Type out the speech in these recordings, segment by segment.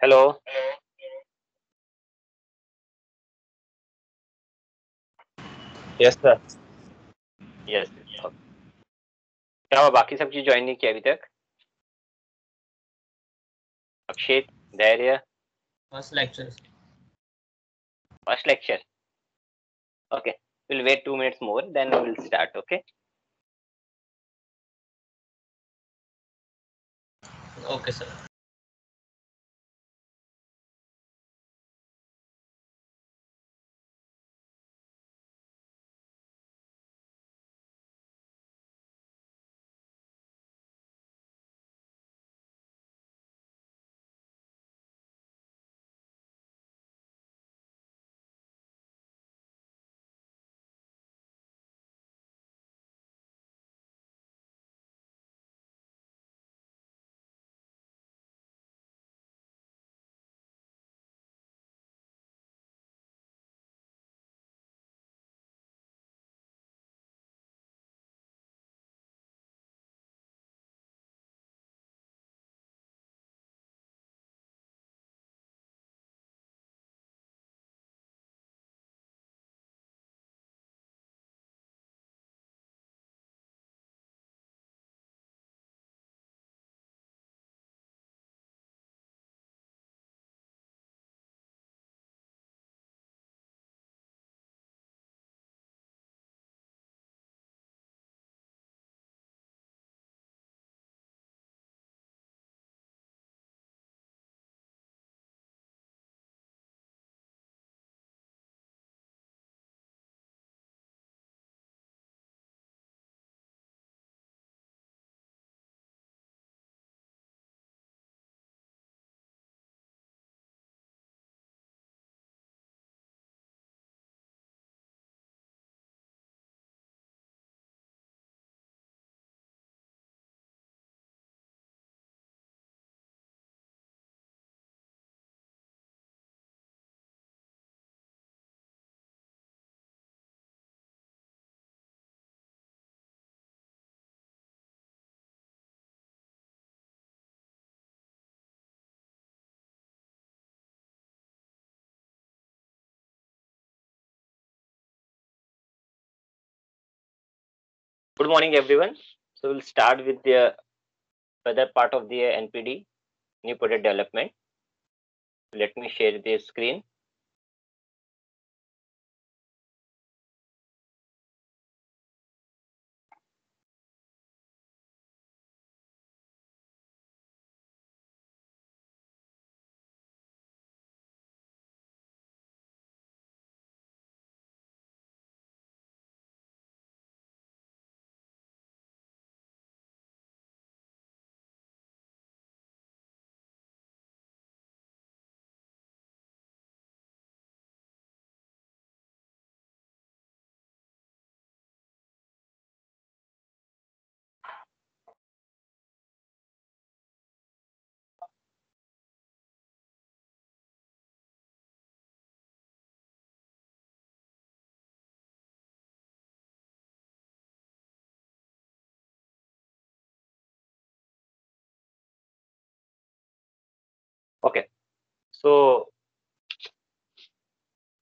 Hello. Yes sir. Yes. क्या हुआ, बाकी सब चीज ज्वाइन नहीं किया अभी तक? अक्षित, धैर्य, first lecture. First lecture. Okay, we'll wait 2 minutes more, then we will start. Okay. Okay sir. Good morning, everyone. So we'll start with the further part of the NPD, new product development. Let me share the screen. Okay. So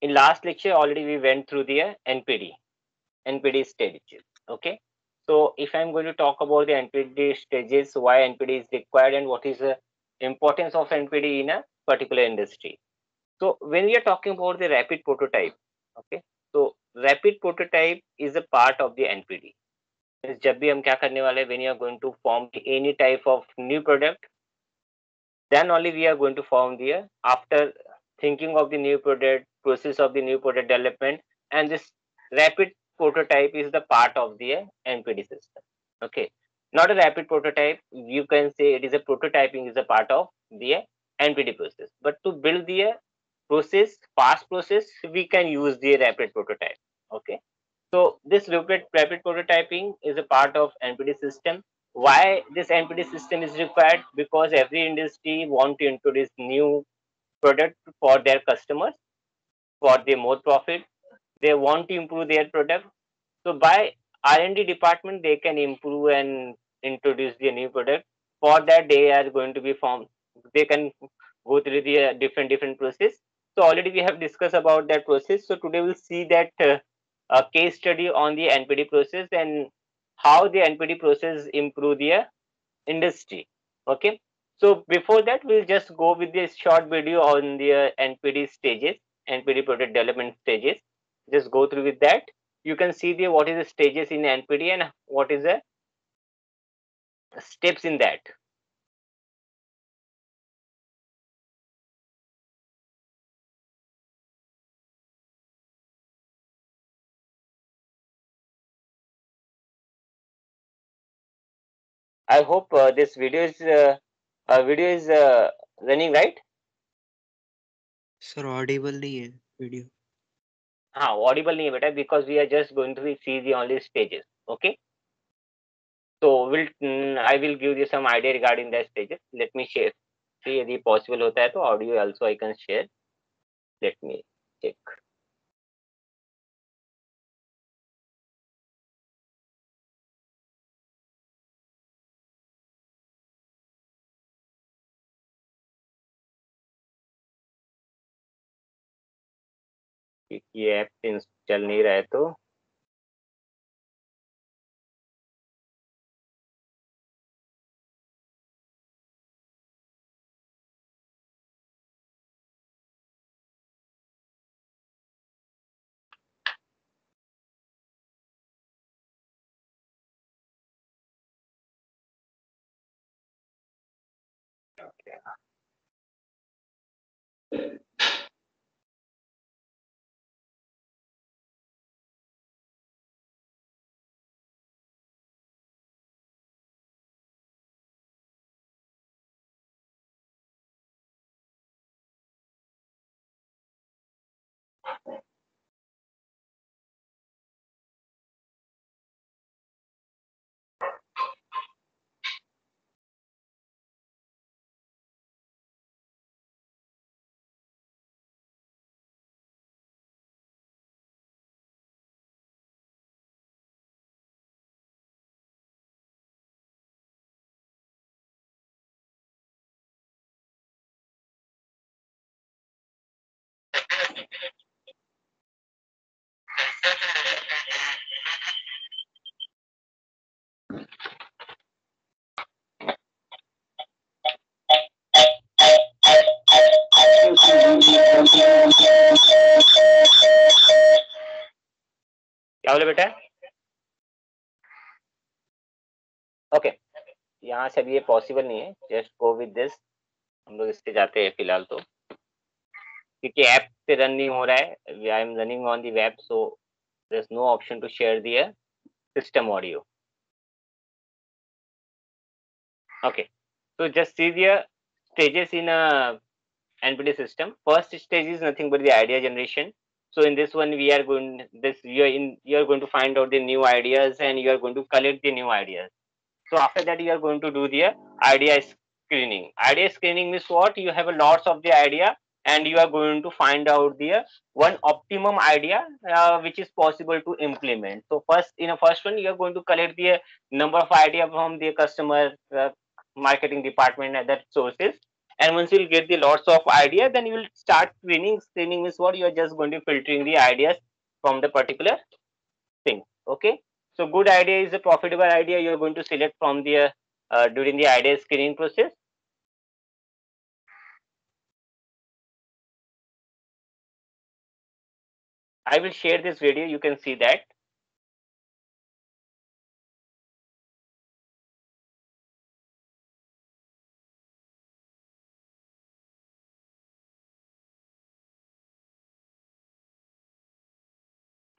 in last lecture already we went through the NPD stages. Okay. So if I'm going to talk about the NPD stages, why NPD is required and what is the importance of NPD in a particular industry. So when we are talking about the rapid prototype, okay, so rapid prototype is a part of the NPD. जब भी हम क्या करने वाले, when you are going to form any type of new product, then only we are going to form the after thinking of the new product, process of the new product development, and this rapid prototype is the part of the NPD system. Okay, not a rapid prototype, you can say it is a prototyping is a part of the NPD process, but to build the process, fast process, we can use the rapid prototype. Okay, so this rapid prototyping is a part of NPD system. Why this NPD system is required? Because every industry want to introduce new product for their customers for the more profit. They want to improve their product. So by R&D department, they can improve and introduce the new product. For that, they are going to be formed. They can go through the different process. So already we have discussed about that process. So today we'll see that a case study on the NPD process and how the NPD process improve the industry. Okay. So before that, we'll just go with this short video on the NPD stages, NPD product development stages. Just go through with that. You can see the what is the stages in NPD and what is the steps in that. I hope this video is running right. Sir Audible नहीं है video. हाँ, audible नहीं है बेटा, because we are just going to see the only stages. Okay. So I will give you some idea regarding the stages. Let me share. See यदि possible होता है तो audio also I can share. Let me check. ये app चल नहीं रहा है तो क्या बोले बेटा? ओके, यहाँ से अभी ये पॉसिबल नहीं है. Just go with this. हम लोग इससे जाते हैं फिलहाल तो, क्योंकि ऐप से रन नहीं हो रहा है. I am running on the web, so there is no option to share the system audio. Okay, so just see the stages in a NPD system. First stage is nothing but the idea generation. So in this one, we are going to find out the new ideas and you are going to collect the new ideas. So after that, you are going to do the idea screening. Idea screening means what? You have a lots of the idea and you are going to find out the one optimum idea which is possible to implement. So first, in a first one, you are going to collect the number of idea from the customer marketing department and other sources. And once you'll get the lots of idea, then you will start screening. Screening means what? You are just going to filtering the ideas from the particular thing. Okay. So good idea is a profitable idea. You are going to select from the during the idea screening process. I will share this video. You can see that.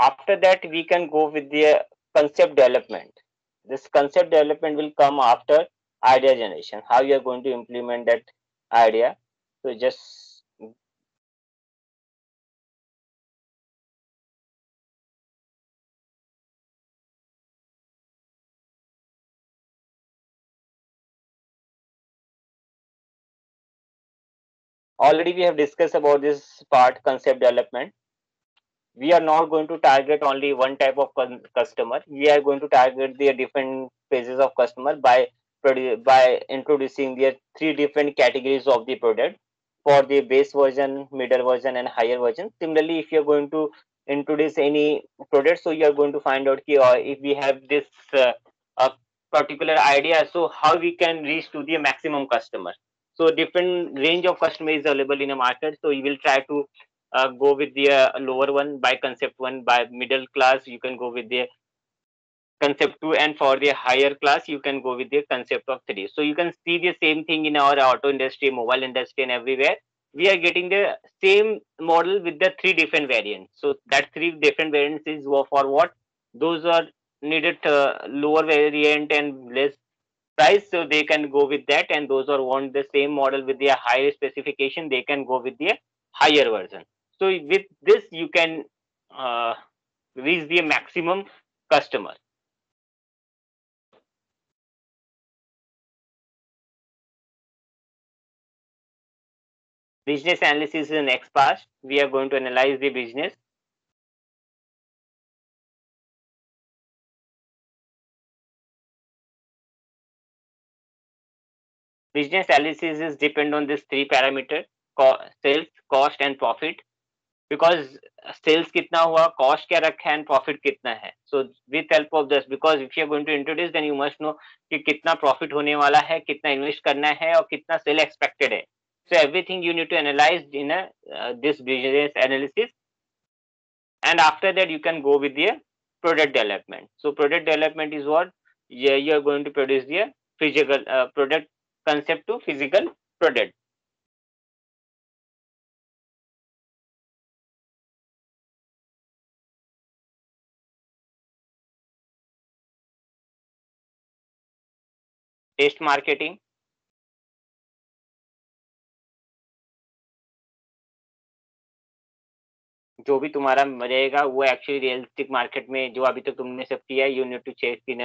After that, we can go with the concept development. This concept development will come after idea generation. How you are going to implement that idea. So just already we have discussed about this part, concept development. We are not going to target only one type of customer. We are going to target the different phases of customer by introducing the three different categories of the product. for the base version, middle version, and higher version. Similarly, if you're going to introduce any product, so you're going to find out if we have this a particular idea, so how we can reach to the maximum customer. So different range of customer is available in a market. So you will try to go with the lower one by concept one. By middle class, you can go with the concept 2, and for the higher class you can go with the concept of 3. So you can see the same thing in our auto industry, mobile industry, and everywhere we are getting the same model with the three different variants. So that three different variants is for what? Those are needed lower variant and less price, so they can go with that, and those are want the same model with the higher specification, they can go with the higher version. So with this you can uh, reach the maximum customer. Business analysis is the next part. We are going to analyze the business. Business analysis is depend on this three parameter: sales, cost, and profit. Because sales कितना हुआ, cost क्या रखा है, and profit कितना है. So with help of this, because if you are going to introduce, then you must know कि कितना profit होने वाला है, कितना invest करना है, और कितना sale expected है. So everything you need to analyze in a this business analysis, and after that you can go with the product development. So product development is what? Yeah, you are going to produce the physical product concept to physical product. Test marketing, जो भी तुम्हारा रहेगा वो actually realistic market में जो अभी तक तुमने सब किया है, you need to check in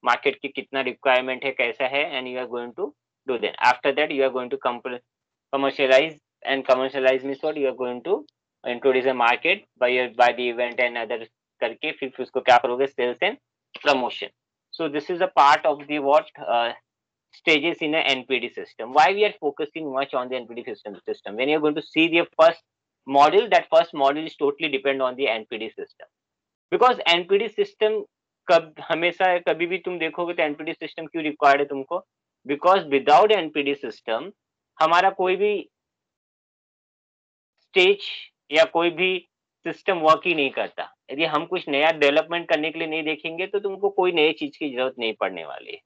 market की कितना रिक्वायरमेंट है, कैसा है, and you are going to do then. After that you are going to commercialize, and commercialize means what? You are going to introduce a market by the event and other करके फिर उसको क्या करोगे? Sales and promotion. So this is a part of the what stages in a NPD system. Why we are focusing much on the NPD system? When you are going to see the first module, that first module is totally depend on the NPD system. Because NPD system कब हमेशा कभी भी तुम देखोगे तो NPD system क्यों required है तुमको? Because without NPD system हमारा कोई भी स्टेज या कोई भी सिस्टम वर्क ही नहीं करता. यदि हम कुछ नया डेवलपमेंट करने के लिए नहीं देखेंगे तो तुमको कोई नई चीज की जरूरत नहीं पड़ने वाली है.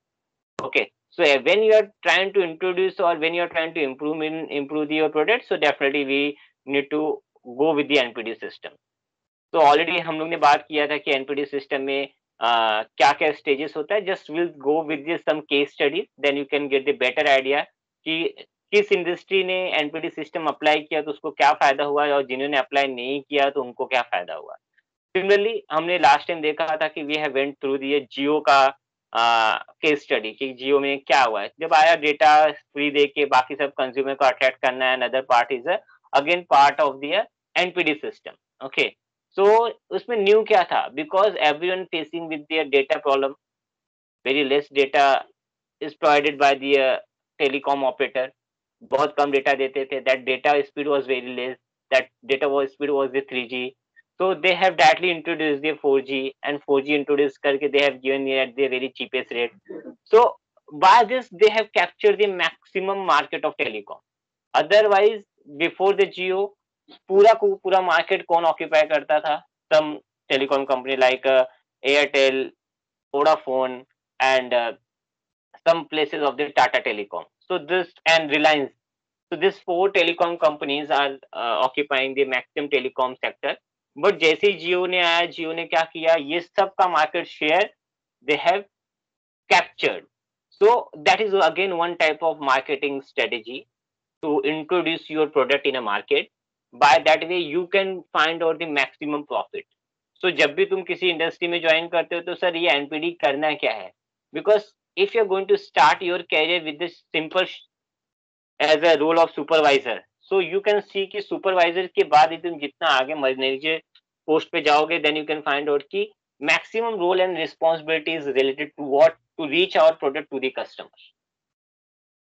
Okay, so when you are trying to introduce or when you are trying to improve your product, so definitely we need to go with the NPD system. तो ऑलरेडी हम लोग ने बात किया था कि एनपीडी सिस्टम में क्या क्या स्टेजेस होता है. Just will go with some case study, then you can get the better idea कि किस इंडस्ट्री ने एनपीडी सिस्टम अप्लाई किया तो उसको क्या फायदा हुआ, और जिन्होंने अप्लाई नहीं किया तो उनको क्या फायदा हुआ. सिमिलरली हमने लास्ट टाइम देखा था कि we have went through the Jio का केस स्टडी कि जियो में क्या हुआ है. जब आया डेटा फ्री दे के बाकी सब कंज्यूमर को अट्रैक्ट करना है, another part is again part of the NPD system. Okay, so उसमें न्यू क्या था? Because everyone facing with their data problem, very less data is provided by the telecom operator. बहुत कम डेटा देते थे. That data speed was very less. That data was speed was the 3G. So they have directly introduced the 4G, and 4G introduced करके they have given it at the very cheapest rate. So by this they have captured the maximum market of telecom. Otherwise before the Jio, पूरा market कौन occupy करता था? Some telecom company like Airtel, Vodafone, and some places of the Tata Telecom. So this and Reliance. So these four telecom companies are occupying the maximum telecom sector. But जैसे ही जियो ने आया, जियो ने क्या किया? ये सब का market share they have captured. So that is again one type of marketing strategy to introduce your product in a market. By that way you can find out the maximum profit. So जब भी तुम किसी industry में join करते हो तो sir ये NPD करना क्या है? Because if you are going to start your career with this simple as a role of supervisor, so you can see कि सुपरवाइजर के बाद ही तुम जितना आगे मैनेजर पोस्ट पे जाओगे, then you can find out कि maximum role and responsibility is related to what? To reach our product to the customer.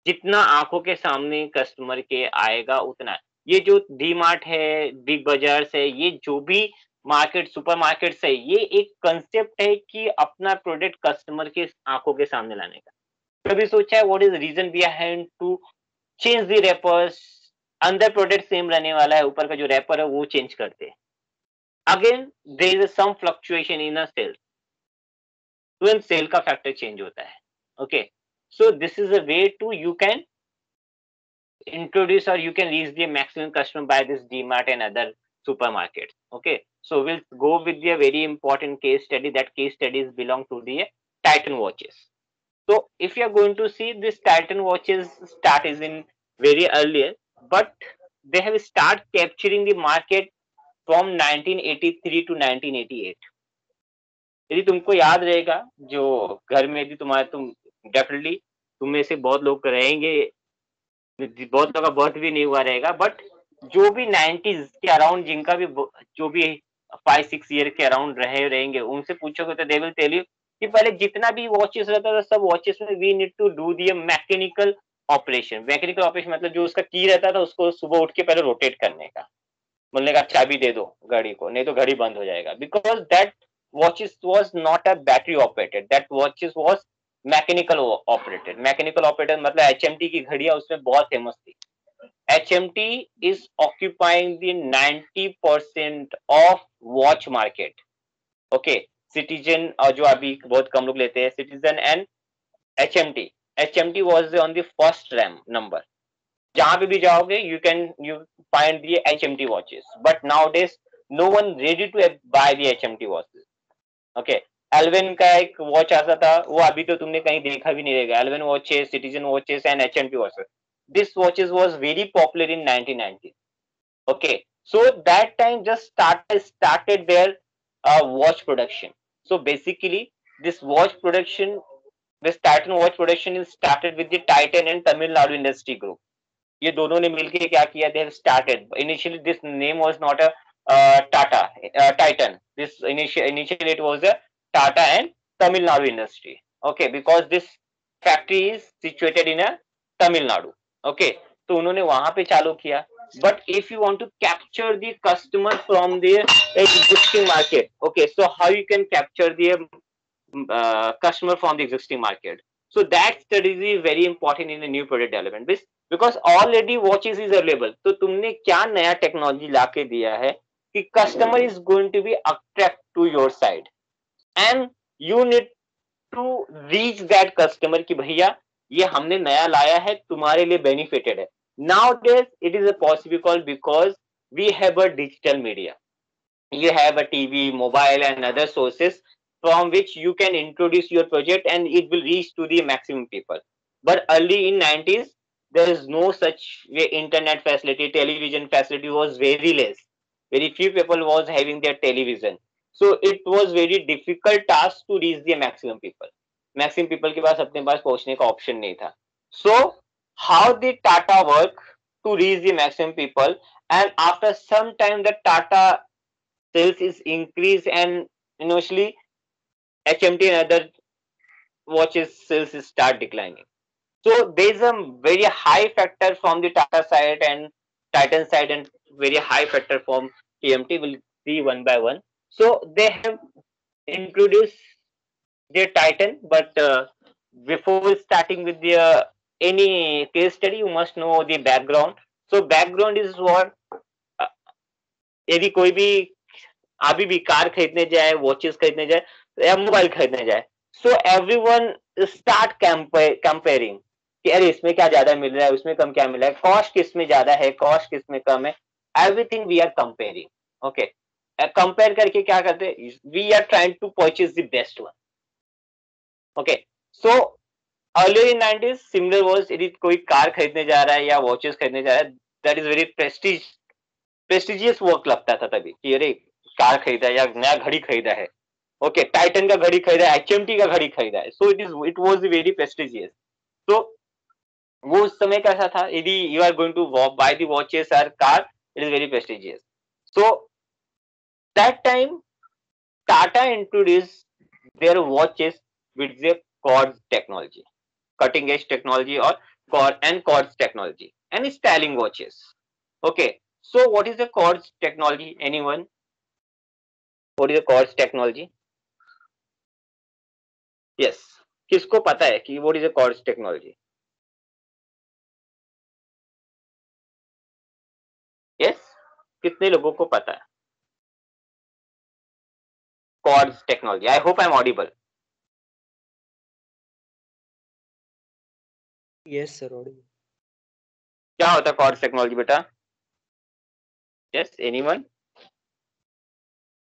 जितना आंखों के सामने कस्टमर के आएगा उतना। ये जो डी मार्ट है, बिग बाजार है, ये जो भी मार्केट सुपर मार्केट्स है, ये एक कंसेप्ट है कि अपना प्रोडक्ट कस्टमर के आंखों के सामने लाने का। कभी सोचा है what is reason behind to change the wrappers? अंदर प्रोडक्ट सेम रहने वाला है, ऊपर का जो रैपर है वो चेंज करते हैं। Again there is some fluctuation in a sale, तुरंत सेल का फैक्टर चेंज होता है। Okay, so this is a way to you can introduce or you can reach the maximum customer by this DMart and other supermarkets. Okay, so we'll go with the very important case study. That case studies belong to the Titan watches. So if you are going to see this Titan watches start is in very earlier, but they have start capturing the market from 1983 to 1988. यदि तुमको याद रहेगा, जो घर में यदि तुम्हारे तुम डेफिनेटली तुम में से बहुत लोग रहेंगे, बहुत लोगों का बर्थ भी नहीं हुआ रहेगा, बट जो भी 90s के अराउंड जिनका भी जो भी 5-6 ईयर के अराउंड रहेंगे, उनसे पूछोगे तो दे विल टेल यू कि पहले जितना भी वॉचेस रहता था, सब वॉचेस में we need to do the mechanical operation. Mechanical operation मतलब जो उसका की रहता था, उसको सुबह उठ के पहले रोटेट करने का, बोलने का चाबी दे दो घड़ी को, नहीं तो घड़ी बंद हो जाएगा। बिकॉज दैट watches was not a battery operated, that watches was mechanical operated. Mechanical operated मतलब एचएमटी की घड़ियां उसमें बहुत फेमस थी। HMT is occupying the 90% of watch market. Okay, Citizen और जो अभी बहुत कम लोग लेते हैं, Citizen and HMT. HMT was on the first rank number. जहां पे भी जाओगे you find the HMT watches, but nowadays no one ready to buy the HMT watches. Okay, Alwyn का एक वॉच आता था, वो अभी तो तुमने कहीं देखा भी नहीं रहेगा। Alwyn watches, Citizen watches and HMT watches, this watches was very popular in 1990। Okay, so that time just started their watch production. So basically this watch production, this Titan watch production is started with the Titan and Tamil Nadu Industry Group. ये दोनों ने मिलकर क्या किया, they have started. Initially this name was not a Titan. This initially it was a Tata and Tamil Nadu Industry. Okay, because this factory is situated in a Tamil Nadu. Okay, तो उन्होंने वहां पे चालू किया. But if you want to capture the customer from the existing market, okay, so how you can capture the customer from the existing market? So that strategy is very important in the new product development. Because already watches is available. तो तुमने क्या नया technology लाके दिया है कि customer is going to be attract to your side, and you need to reach that customer कि भैया ये हमने नया लाया है, तुम्हारे लिए बेनिफिटेड है। Nowadays it is a possible because we have a digital media, you have a TV, mobile and other sources from which you can introduce your project and it will reach to the maximum people. But early in 90s, there is no such internet facility, television facility was very less. Very few people was having their television. So it was very difficult task to reach the maximum people. Maximum people के पास अपने पास पहुंचने का option नहीं था. So how did Tata work to reach the maximum people? And after some time the Tata sales is increased and initially HMT and other watches sales start declining. So there is a very high factor from the Tata side and Titan side and very high factor from TMT. We'll see one by one. So they have introduced their Titan, but before starting with the any case study, you must know the background. So background is what यदि कोई भी अभी भी car खरीदने जाए, watches खरीदने जाए या मोबाइल खरीदने जाए, सो एवरीवन स्टार्ट कंपेयरिंग कि अरे इसमें क्या ज्यादा मिल रहा है, उसमें कम क्या मिल रहा है, कॉस्ट किसमें ज्यादा है, कॉस्ट किसमें कम है, everything we are comparing. Okay, compare करके क्या करते हैं, we are trying to purchase the best one. Okay, so earlier in 90s similar was, यदि कोई कार खरीदने जा रहा है या वॉचेस खरीदने जा रहा है, that is very prestigious work लगता था तभी कि अरे कार खरीदा या नया घड़ी खरीदा है, ओके, टाइटन का घड़ी खरीदा है, एचएमटी का घड़ी खरीदा है, so it was very prestigious. तो वो उस समय कैसा था, यदि you are going to buy the watches और car, it is very prestigious. So that time Tata introduce their watches with the quartz technology, cutting edge technology और quartz technology and styling watches. Okay, so what is the quartz technology? Anyone? What is the quartz technology? Yes, किसको पता है कि what is the quartz technology? Yes, कितने लोगों को पता है quartz technology? I hope I'm audible. Yes, sir. Audible. क्या होता है quartz technology बेटा? Yes, anyone?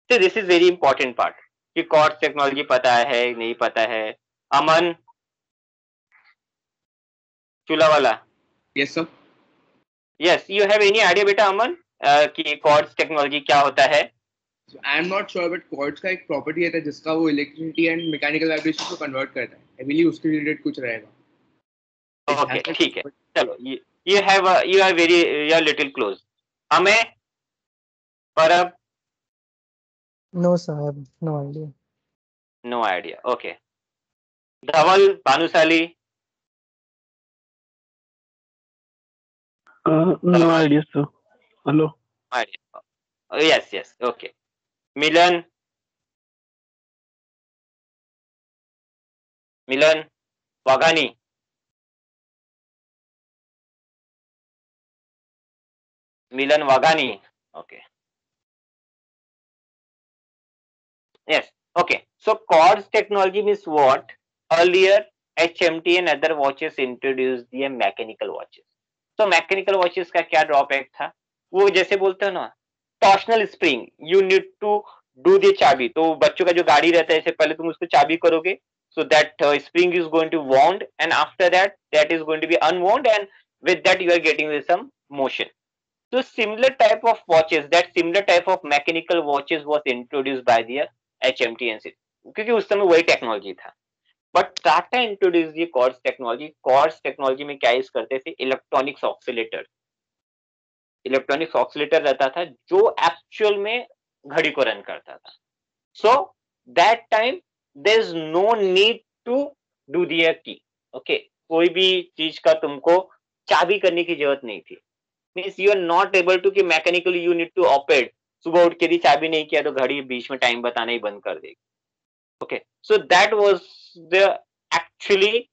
So this is very important part कि quartz technology पता है नहीं पता है. अमन चूल्हा वाला. Yes, sir. Yes, you have any idea बेटा अमन कि quartz technology क्या होता है? So, I am not sure, but quartz का एक property है जिसका वो electricity and mechanical vibrations को convert करता है. I believe उसके related कुछ रहेगा. It Okay, has a- ठीक है. चलो, you are very you are little close. हमें परब No, sir, I have no idea. no idea. Okay. Dhawal Bhanushali No idea, sir. Hello. idea. Yes. Okay. Milan Vaghani Milan Vaghani. Okay. Yes. Okay. So quartz technology means what? Earlier HMT and other watches introduced the mechanical watches. So mechanical watches का क्या drawback था? वो जैसे बोलते हैं ना torsional spring, you need to do the चाबी. तो बच्चों का जो गाड़ी रहता है इससे पहले तुम उसको चाबी करोगे, so that spring is going to wound and after that is going to be unwound and with that you are getting some motion. So similar type of watches, that similar type of mechanical watches was introduced by the HMT and क्योंकि उस समय वही technology था. But Tata introduce ये quartz technology. Quartz technology में क्या use करते थे? Electronics oscillator. इलेक्ट्रॉनिक्स ऑक्सीलेटर रहता था जो एक्चुअल में घड़ी को रन करता था. So that time there is no need to do the key. Okay, कोई भी चीज का तुमको चाबी करने की जरूरत नहीं थी. Means you are not able to कि mechanically you need to operate. सुबह उठ के भी चाबी नहीं किया तो घड़ी बीच में टाइम बताना ही बंद कर देगी. Okay, so that was the actually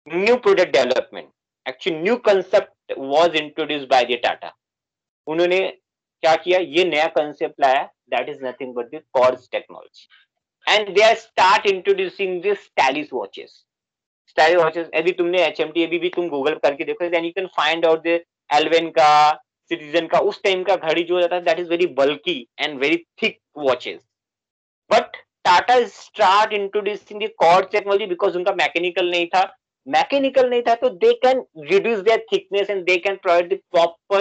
new product development. Actually, new concept was introduced by the Tata. उन्होंने क्या किया? ये नया concept लाया. That is nothing but the quartz technology. And they start introducing this stylish watches. Stylish watches. यदि तुमने HMT अभी भी तुम Google करके देखो, then you can find out the Alven का, Citizen का, उस टाइम का घड़ी जो रहता है, that is very bulky and very thick watches. But Tata start introducing the quartz technology because उनका मैकेनिकल नहीं था तो they can reduce their thickness and they can provide the proper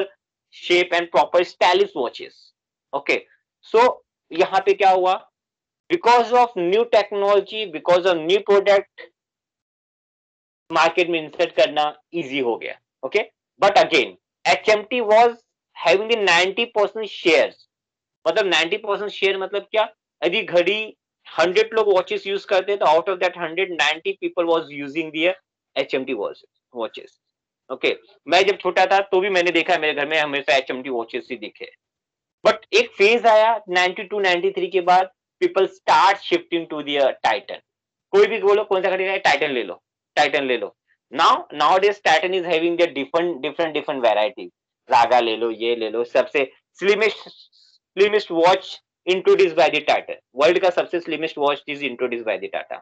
shape and proper stylish watches. Okay, so यहाँ पे क्या हुआ? Because of new technology, because of new product, market में insert करना इजी हो गया. Okay, but again HMT was having the 90% shares. मतलब 90% share मतलब क्या? यदि घड़ी 100 लोग वॉचेस यूज करते तो out of that 190 people was using the HMT watches. Okay, मैं जब छोटा था तो भी मैंने देखा है, मेरे घर में हमेशा HMT वॉचेस ही दिखे. बट एक फेज आया 92 93 के बाद, people start shifting to the Titan. कोई भी बोलो कौन सा घड़ी है, टाइटन ले लो. Nowadays Titan is having the different varieties. Raga ले लो, ये ले लो. सबसे slimmest watch introduced by the Tata. World का सबसे slimmest watch is introduced by the Tata.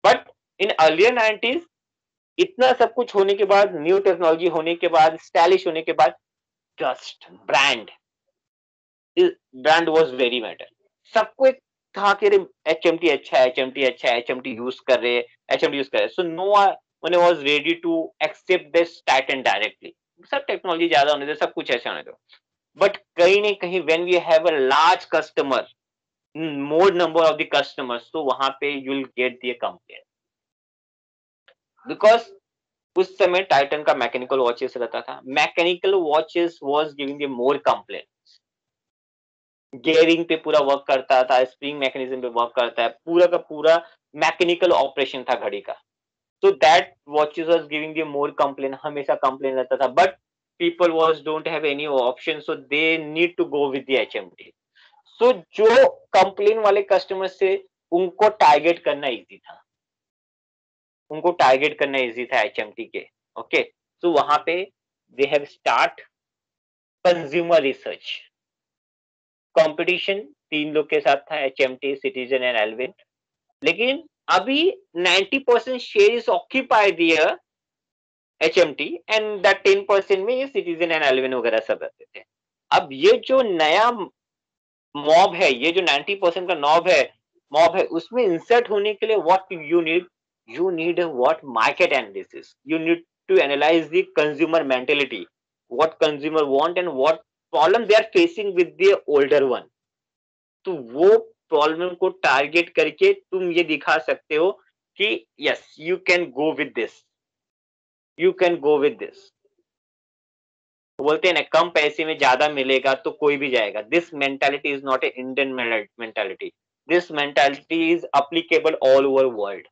But in earlier 90s इतना सब कुछ होने के बाद, न्यू टेक्नोलॉजी होने के बाद, स्टाइलिश होने के बाद, trust brand was very matter. सबको एक था कि HMT अच्छा है, HMT यूज कर रहे. So no one was ready to accept this Titan directly. सब टेक्नोलॉजी ज्यादा होने दो, सब कुछ ऐसा होने दो. But कहीं नहीं कहीं when we have a large customer, more number of the customers, so वहां पे you'll get the complaint. Because उस समय टाइटन का मैकेनिकल वॉचेस रहता था. Mechanical watches was giving the more complaints. Gearing पे पूरा वर्क करता था, स्प्रिंग मैकेनिज्म पे वर्क करता है, पूरा का पूरा मैकेनिकल ऑपरेशन था घड़ी का. So that watches was giving the more complaint, हमेशा complaint रहता था, but people was don't have any option, so they need to go with the HMT. So जो complaint वाले customers से उनको target करना easy था, उनको टारगेट करना इजी था HMT के. ओके, सो वहां पे दे have start consumer research. Competition 3 लोग के साथ था, HMT, सिटीजन एंड एल्विन. लेकिन अभी 90% share is occupied here HMT and that 10% में ये सिटीजन एंड एल्विन वगैरह सब रहते थे. अब ये जो नया मॉब है, ये जो 90% का मॉब है, उसमें इंसर्ट होने के लिए what you need what market analysis. You need to analyze the consumer mentality, what consumer want and what problem they are facing with the older one. तो वो प्रॉब्लम को टारगेट करके तुम ये दिखा सकते हो कि yes, you can go with this, you can go with this. बोलते हैं ना, कम पैसे में ज्यादा मिलेगा तो कोई भी जाएगा. This mentality is not A Indian mentality. This mentality is applicable all over world.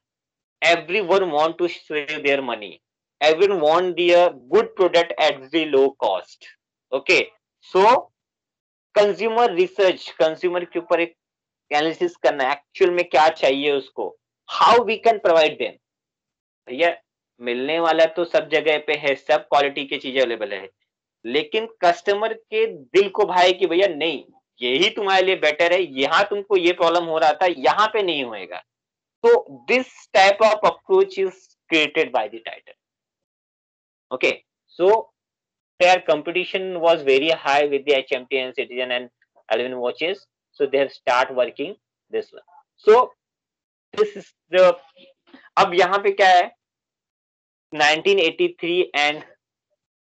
Everyone want to save their money. Everyone want the good product at the low cost. Okay, so consumer research, consumer के ऊपर एक analysis करना, actual में क्या चाहिए उसको, how we can provide them. भैया मिलने वाला तो सब जगह पे है, सब क्वालिटी की चीजें अवेलेबल है, लेकिन कस्टमर के दिल को भाई कि भैया नहीं, यही तुम्हारे लिए बेटर है, यहाँ तुमको ये प्रॉब्लम हो रहा था, यहाँ पे नहीं होएगा. So this type of approach is created by the Titan. Okay, so their competition was very high with the HMT and Citizen and Alvin watches. So they have start working this one. So this is the, अब यहाँ पे क्या है, 1983 and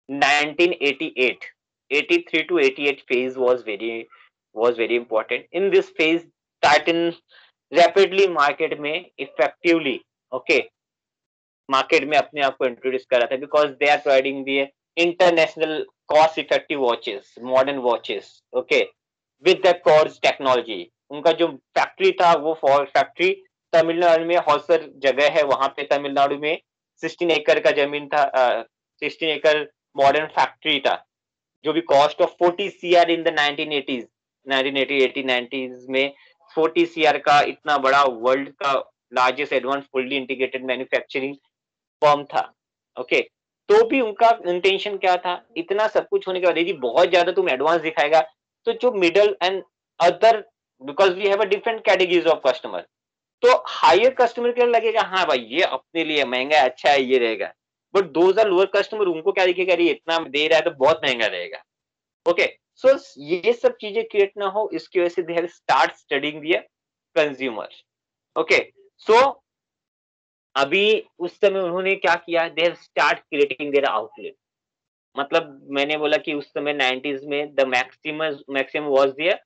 1988, 83 to 88 phase was very important. In this phase, Titan rapidly market में effectively market में अपने आप को इंट्रोड्यूस कर रहा था, because they are providing the international cost effective watches, modern watches, okay, with the course technology. उनका जो फैक्ट्री था वो फैक्ट्री तमिलनाडु में, हॉसर जगह है वहां पे तमिलनाडु में, 16 एकड़ का जमीन था, 16 एकड़ मॉडर्न फैक्ट्री था, जो भी cost of 40 CR in the 1980s, 1980 90s में 40 CR का इतना बड़ा वर्ल्ड का largest advance fully integrated manufacturing firm था. ओके, तो भी उनका इंटेंशन क्या था, इतना सब कुछ होने के बाद यदि बहुत ज्यादा तुम एडवांस दिखाएगा तो जो middle and other, because we have a different categories of customer, तो हायर कस्टमर के लगेगा हाँ भाई ये अपने लिए महंगा है, अच्छा है, ये रहेगा. But those are lower customer, उनको क्या दिखेगा, अरे इतना दे रहा है तो बहुत महंगा रहेगा. ओके, सो ये सब चीजें क्रिएट ना हो, इसकी वजह से they have start studying the consumer. Okay, so अभी उस समय उन्होंने क्या किया, they have start creating their outlet. मतलब मैंने बोला कि उस समय 90s में the maximum was their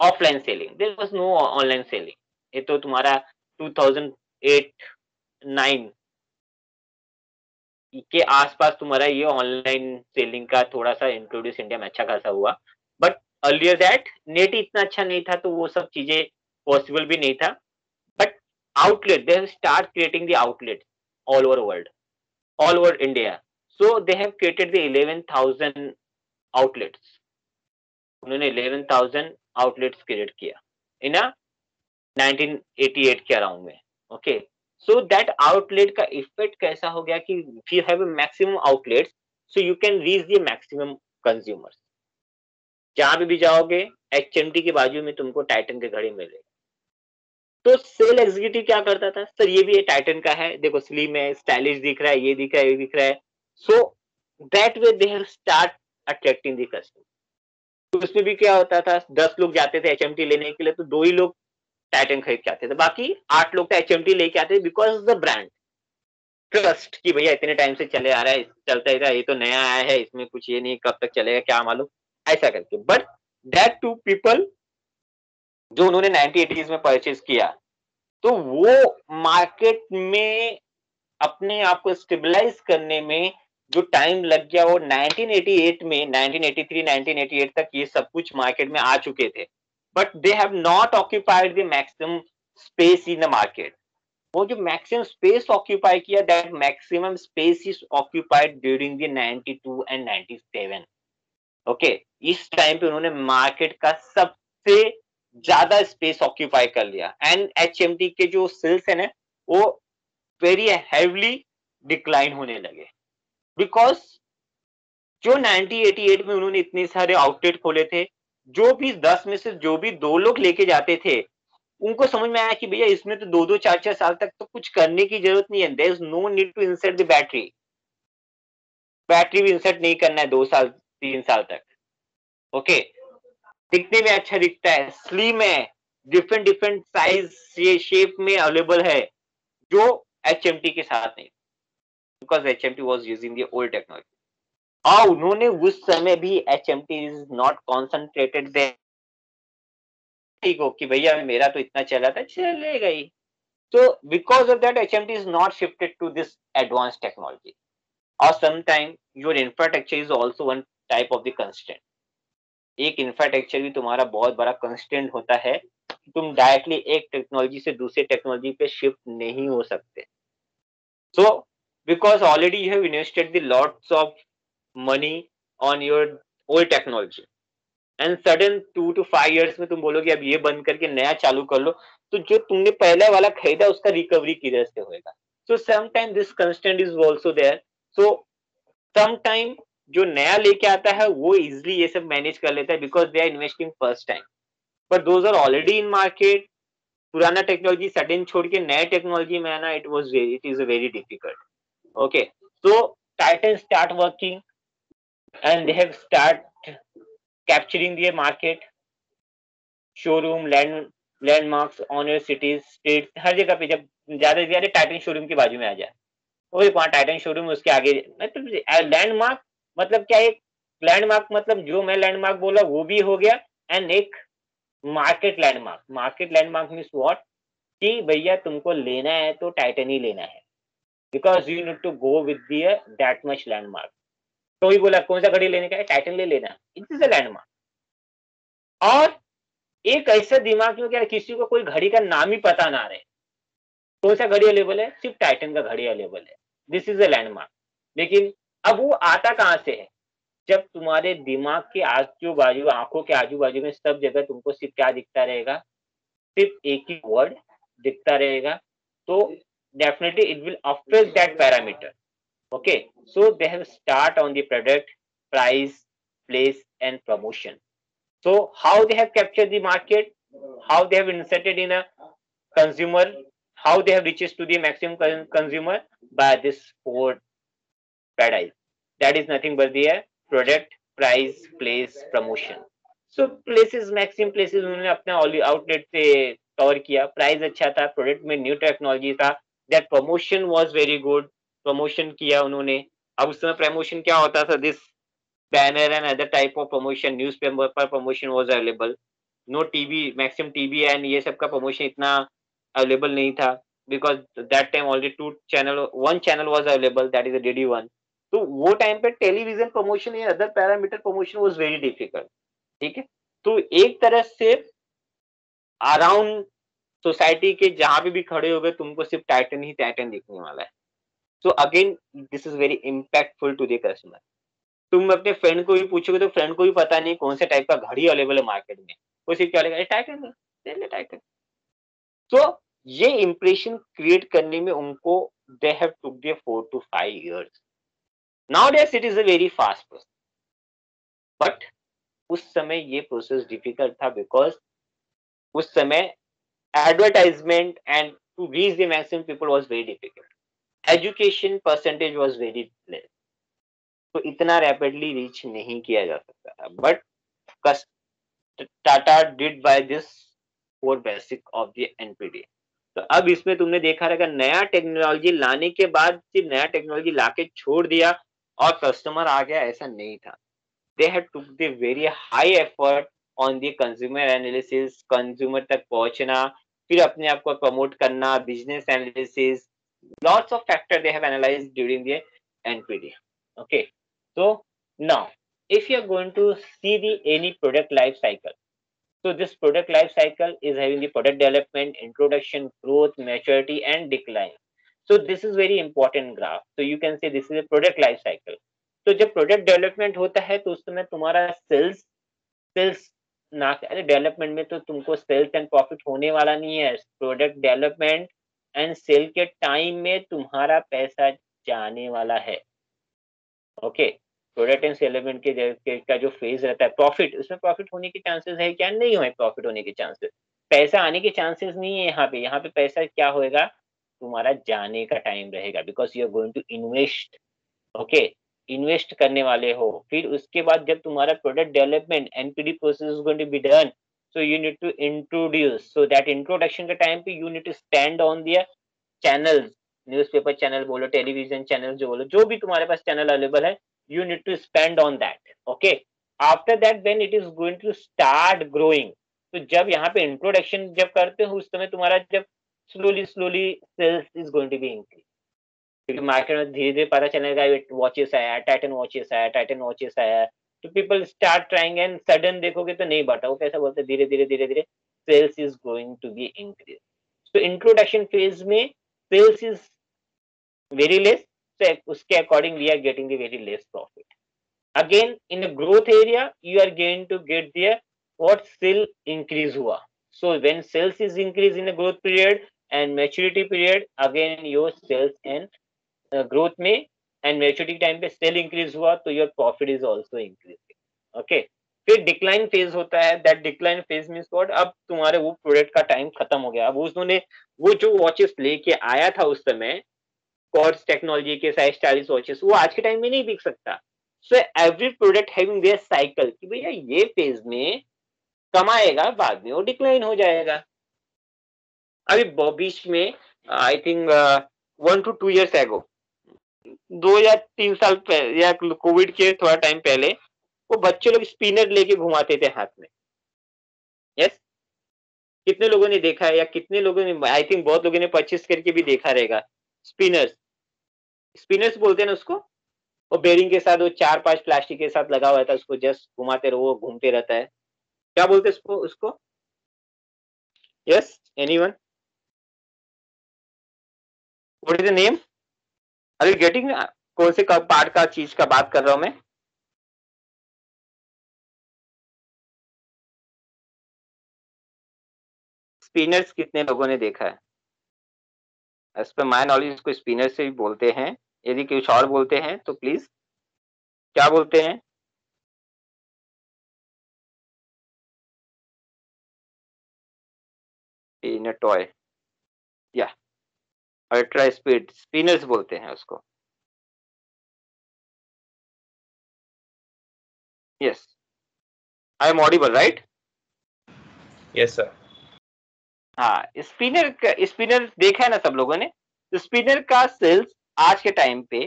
offline selling, there was no online selling. ये तो तुम्हारा 2008-9 के आसपास तुम्हारा ये ऑनलाइन सेलिंग का थोड़ा सा इंट्रोड्यूस इंडिया में अच्छा खासा हुआ. बट अर्लियर दैट नेट इतना अच्छा नहीं था, तो वो सब चीजें पॉसिबल भी नहीं था. But outlet, they have start creating the outlet all over world, all over India. So they have created the 11,000 outlets. उन्होंने 11,000 आउटलेट्स क्रिएट किया इन 1988 के अराउंड में. ओके, सो दैट आउटलेट का इफेक्ट कैसा हो गया कि if you have a maximum outlets, so you can reach the maximum consumers. जहां पे भी जाओगे HMT के बाजू में तुमको टाइटन के घड़ी मिलेगा. तो सेल एग्जीक्यूटिव क्या करता था, सर ये भी टाइटन का है, देखो स्लिम है, स्टाइलिश दिख रहा है, ये दिख रहा है, ये दिख रहा है. So that way they have start attracting the customer. तो उसमें भी क्या होता था, 10 लोग जाते थे HMT लेने के लिए, तो 2 ही लोग टाइटन खरीद के आते थे, बाकी 8 लोग तो HMT लेके आते थे, बिकॉज द ब्रांड ट्रस्ट कि भैया इतने टाइम से चले आ रहा है, चलता ही रहा, ये तो नया आया है, इसमें कुछ ये नहीं, कब तक चलेगा क्या मालूम, ऐसा करके. बट दैट टू पीपल जो उन्होंने 1980s में परचेज किया, तो वो मार्केट में अपने आप को स्टेबलाइज करने में जो टाइम लग गया, वो 1988 में, 1983 1988 तक ये सब कुछ मार्केट में आ चुके थे. But they have not occupied the maximum space in the market. वो जो मैक्सिमम स्पेस ऑक्यूपाई किया, that maximum space is occupied during the 92 and 97. Okay, इस टाइम पे उन्होंने मार्केट का सबसे ज्यादा स्पेस ऑक्यूपाई कर लिया. एंड एचएमटी के जो सेल्स है ना, वो वेरी हेवली डिक्लाइन होने लगे, बिकॉज जो 1988 में उन्होंने इतने सारे आउटलेट खोले थे, जो भी 10 में से जो भी 2 लोग लेके जाते थे, उनको समझ में आया कि भैया इसमें तो 2-2 4-4 साल तक तो कुछ करने की जरूरत नहीं है. There is no need to insert the battery भी इंसर्ट नहीं करना है 2 साल 3 साल तक. ओके, दिखने में अच्छा दिखता है, स्लिम है, डिफरेंट डिफरेंट साइज शेप में अवेलेबल है, जो एचएमटी के साथ नहीं, because HMT was using the old technology. और उन्होंने उस समय भी HMT is not concentrated there, ठीक हो कि भैया मेरा तो इतना चला था, चलेगा ही. So because of that, HMT is not shifted to this advanced technology. Or sometime your infrastructure is also one type of the constraint. एक इंफ्रास्ट्रक्चर भी तुम्हारा बहुत बड़ा कंस्टेंट होता है, तुम डायरेक्टली एक टेक्नोलॉजी से दूसरे टेक्नोलॉजी पे शिफ्ट नहीं हो सकते. So because already you have invested the lots of money on your old technology, and sudden 2 to 5 years में तुम बोलोगे अब ये बंद करके नया चालू कर लो, तो जो तुमने पहले वाला खरीदा उसका रिकवरी किधर से होएगा. So sometime this constant is also there. So sometime जो नया लेके आता है वो इजिली ये सब मैनेज कर लेता है, because they are investing first time. But those are already in market, पुराना टेक्नोलॉजी सडन छोड़ के नए टेक्नोलॉजी में आना, it is very difficult. Okay, so Titan start working and they have start capturing the market, showroom, landmarks on your cities, states, हर जगह पे जब ज्यादा से ज्यादा टाइटन शोरूम के बाजू में आ जाए, वही वहाँ टाइटन शोरूम, उसके आगे मतलब लैंडमार्क. मतलब क्या, एक लैंडमार्क मतलब जो मैं लैंडमार्क बोला वो भी हो गया, एंड एक market landmark. Market landmark means what, कि भैया तुमको लेना है तो टाइटन ही लेना है, because you need to go with that much landmark. तो ही बोला कौन सा घड़ी लेने का है, टाइटन ले लेना, इट इज अ लैंडमार्क. और एक ऐसा दिमाग में क्या, किसी को कोई घड़ी का नाम ही पता ना रहे, कौन सा घड़ी अवेलेबल है, सिर्फ टाइटन का घड़ी अवेलेबल है, दिस इज अ लैंडमार्क. लेकिन अब वो आता कहां से है, जब तुम्हारे दिमाग के आजू बाजू, आंखों के आजू बाजू में सब जगह तुमको सिर्फ क्या दिखता रहेगा, सिर्फ एक ही वर्ड दिखता रहेगा, तो definitely it will affect that parameter. Okay, so they have start on the product, price, place and promotion. So how they have captured the market, how they have inserted in a consumer, how they have reaches to the maximum consumer by this 4 paradise. That is nothing but the product, price, place, promotion. So places, maximum places उन्होंने अपना outlet से cover किया. Price अच्छा था, product में new technology था, that promotion was very good, promotion किया उन्होंने. अब उस समय प्रमोशन क्या होता था, this banner and other type of promotion, newspaper promotion was available, no TV, maximum TV and ये सब का promotion इतना available नहीं था, because that time only one channel was available, that is a DD1. तो वो टाइम पे television promotion या other parameter promotion was very difficult. ठीक है, तो एक तरह से अराउंड सोसाइटी के जहां पे भी खड़े हो गए तुमको सिर्फ टाइटन ही टाइटन दिखने वाला है. So again this is very impactful to the customer. तुम अपने फ्रेंड को भी पूछोगे तो फ्रेंड को भी पता नहीं कौन से टाइप का घड़ी अवेलेबल है मार्केट में, वो सिर्फ क्या लेगा, टाइटन ले ले टाइटन. तो ये इंप्रेशन क्रिएट करने में उनको they have took there 4 to 5 years. Nowadays it is a very fast process, but उस समय ये प्रोसेस डिफिकल्ट था, बिकॉज उस समय advertisement and to reach the maximum people was very difficult. Education percentage was very less, तो इतना rapidly reach नहीं किया जा सकता था. But Tata did by this 4 basic of the NPD. तो अब इसमें तुमने देखा रहेगा नया टेक्नोलॉजी लाने के बाद सिर्फ नया टेक्नोलॉजी लाके छोड़ दिया और कस्टमर आ गया, ऐसा नहीं था. They had took the very high effort on the consumer analysis, consumer तक पहुंचना, फिर अपने आप को प्रमोट करना, business analysis, lots of factors they have analyzed during the NPD. Okay, so now if you are going to see the any product life cycle, So this product life cycle is having the product development, introduction, growth, maturity, and decline. So this is very important graph. So you can say this is a product life cycle. तो जब product development होता है तो उस समय तुम्हारा sales ना, अरे डेवलपमेंट में तो तुमको सेल्स एंड प्रॉफिट होने वाला नहीं है. प्रोडक्ट डेवलपमेंट एंड सेल के टाइम में तुम्हारा पैसा जाने वाला है. ओके, प्रोडक्ट एंड सेल डेवलपमेंट के का जो फेज रहता है प्रॉफिट, उसमें प्रॉफिट होने के चांसेस है क्या? नहीं है प्रॉफिट होने के चांसेस. पैसा आने के चांसेस नहीं है यहाँ पे पैसा क्या होएगा? तुम्हारा जाने का टाइम रहेगा, because you are going to invest. Okay, invest करने वाले हो. फिर उसके बाद जब तुम्हारा product development NPD process is going to be done, so you need to introduce. So that introduction के टाइम पे you need to stand on their channels, newspaper channel बोलो, टेलीविजन चैनल जो बोलो, जो भी तुम्हारे पास चैनल अवेलेबल है, you need to spend on that. Okay, after that when it is going to start growing, तो जब यहाँ पे इंट्रोडक्शन जब करते हो उस समय तुम्हारा जब slowly sales is going to be increase, क्योंकि मार्केट में धीरे धीरे पता चलेगा वॉचेस आया, टाइटन वॉचेस आया, तो people start trying and sudden देखोगे तो नहीं बढ़ता. वो कैसा बोलते धीरे धीरे sales is going to be increase. तो इंट्रोडक्शन फेज में sales is very less, so uske according we are getting the very less profit. Again in the growth area you are going to get the what sale increase hua. So when sales is increase in the growth period and maturity period, again your sales and growth mein and maturity time पे sale increase हुआ तो your profit is also increasing. Okay, फिर decline phase होता है. That decline phase means what? अब तुम्हारे वो product का टाइम खत्म हो गया. अब उसने वो जो वॉचेस लेके आया था उस समय कॉर्ड्स टेक्नोलॉजी के साइज स्टाइलिश वॉचेस, वो आज के टाइम में नहीं बिक सकता. So every product having their cycle कि भैया ये फेज में कमाएगा, बाद में वो डिक्लाइन हो जाएगा. अभी बीच में आई थिंक 1 to 2 years एगो, 2 या 3 साल पहले या कोविड के थोड़ा टाइम पहले, वो बच्चे लोग स्पिनर लेके घुमाते थे हाथ में. यस, कितने लोगों ने देखा है, या कितने लोगों ने, आई थिंक बहुत लोगों ने परचेस करके भी देखा रहेगा. स्पिनर्स बोलते हैं ना उसको, वो बेरिंग के साथ वो 4-5 प्लास्टिक के साथ लगा हुआ था, उसको जस्ट घुमाते रहो, वो घूमते रहता है. क्या बोलते हैं उसको? Yes, anyone? What is the name? Are you getting? कौन से पार्ट का चीज का बात कर रहा हूं मैं? स्पिनर्स कितने लोगों ने देखा है? एज पर माय नॉलेज इसको स्पिनर से भी बोलते हैं. यदि कुछ और बोलते हैं तो प्लीज, क्या बोलते हैं? स्पिनर टॉय या अल्ट्रा स्पीड स्पिनर्स बोलते हैं उसको. Yes, I am audible right? Yes, sir. हाँ, स्पिनर देखा है ना सब लोगों ने. तो स्पिनर का सेल्स आज के टाइम पे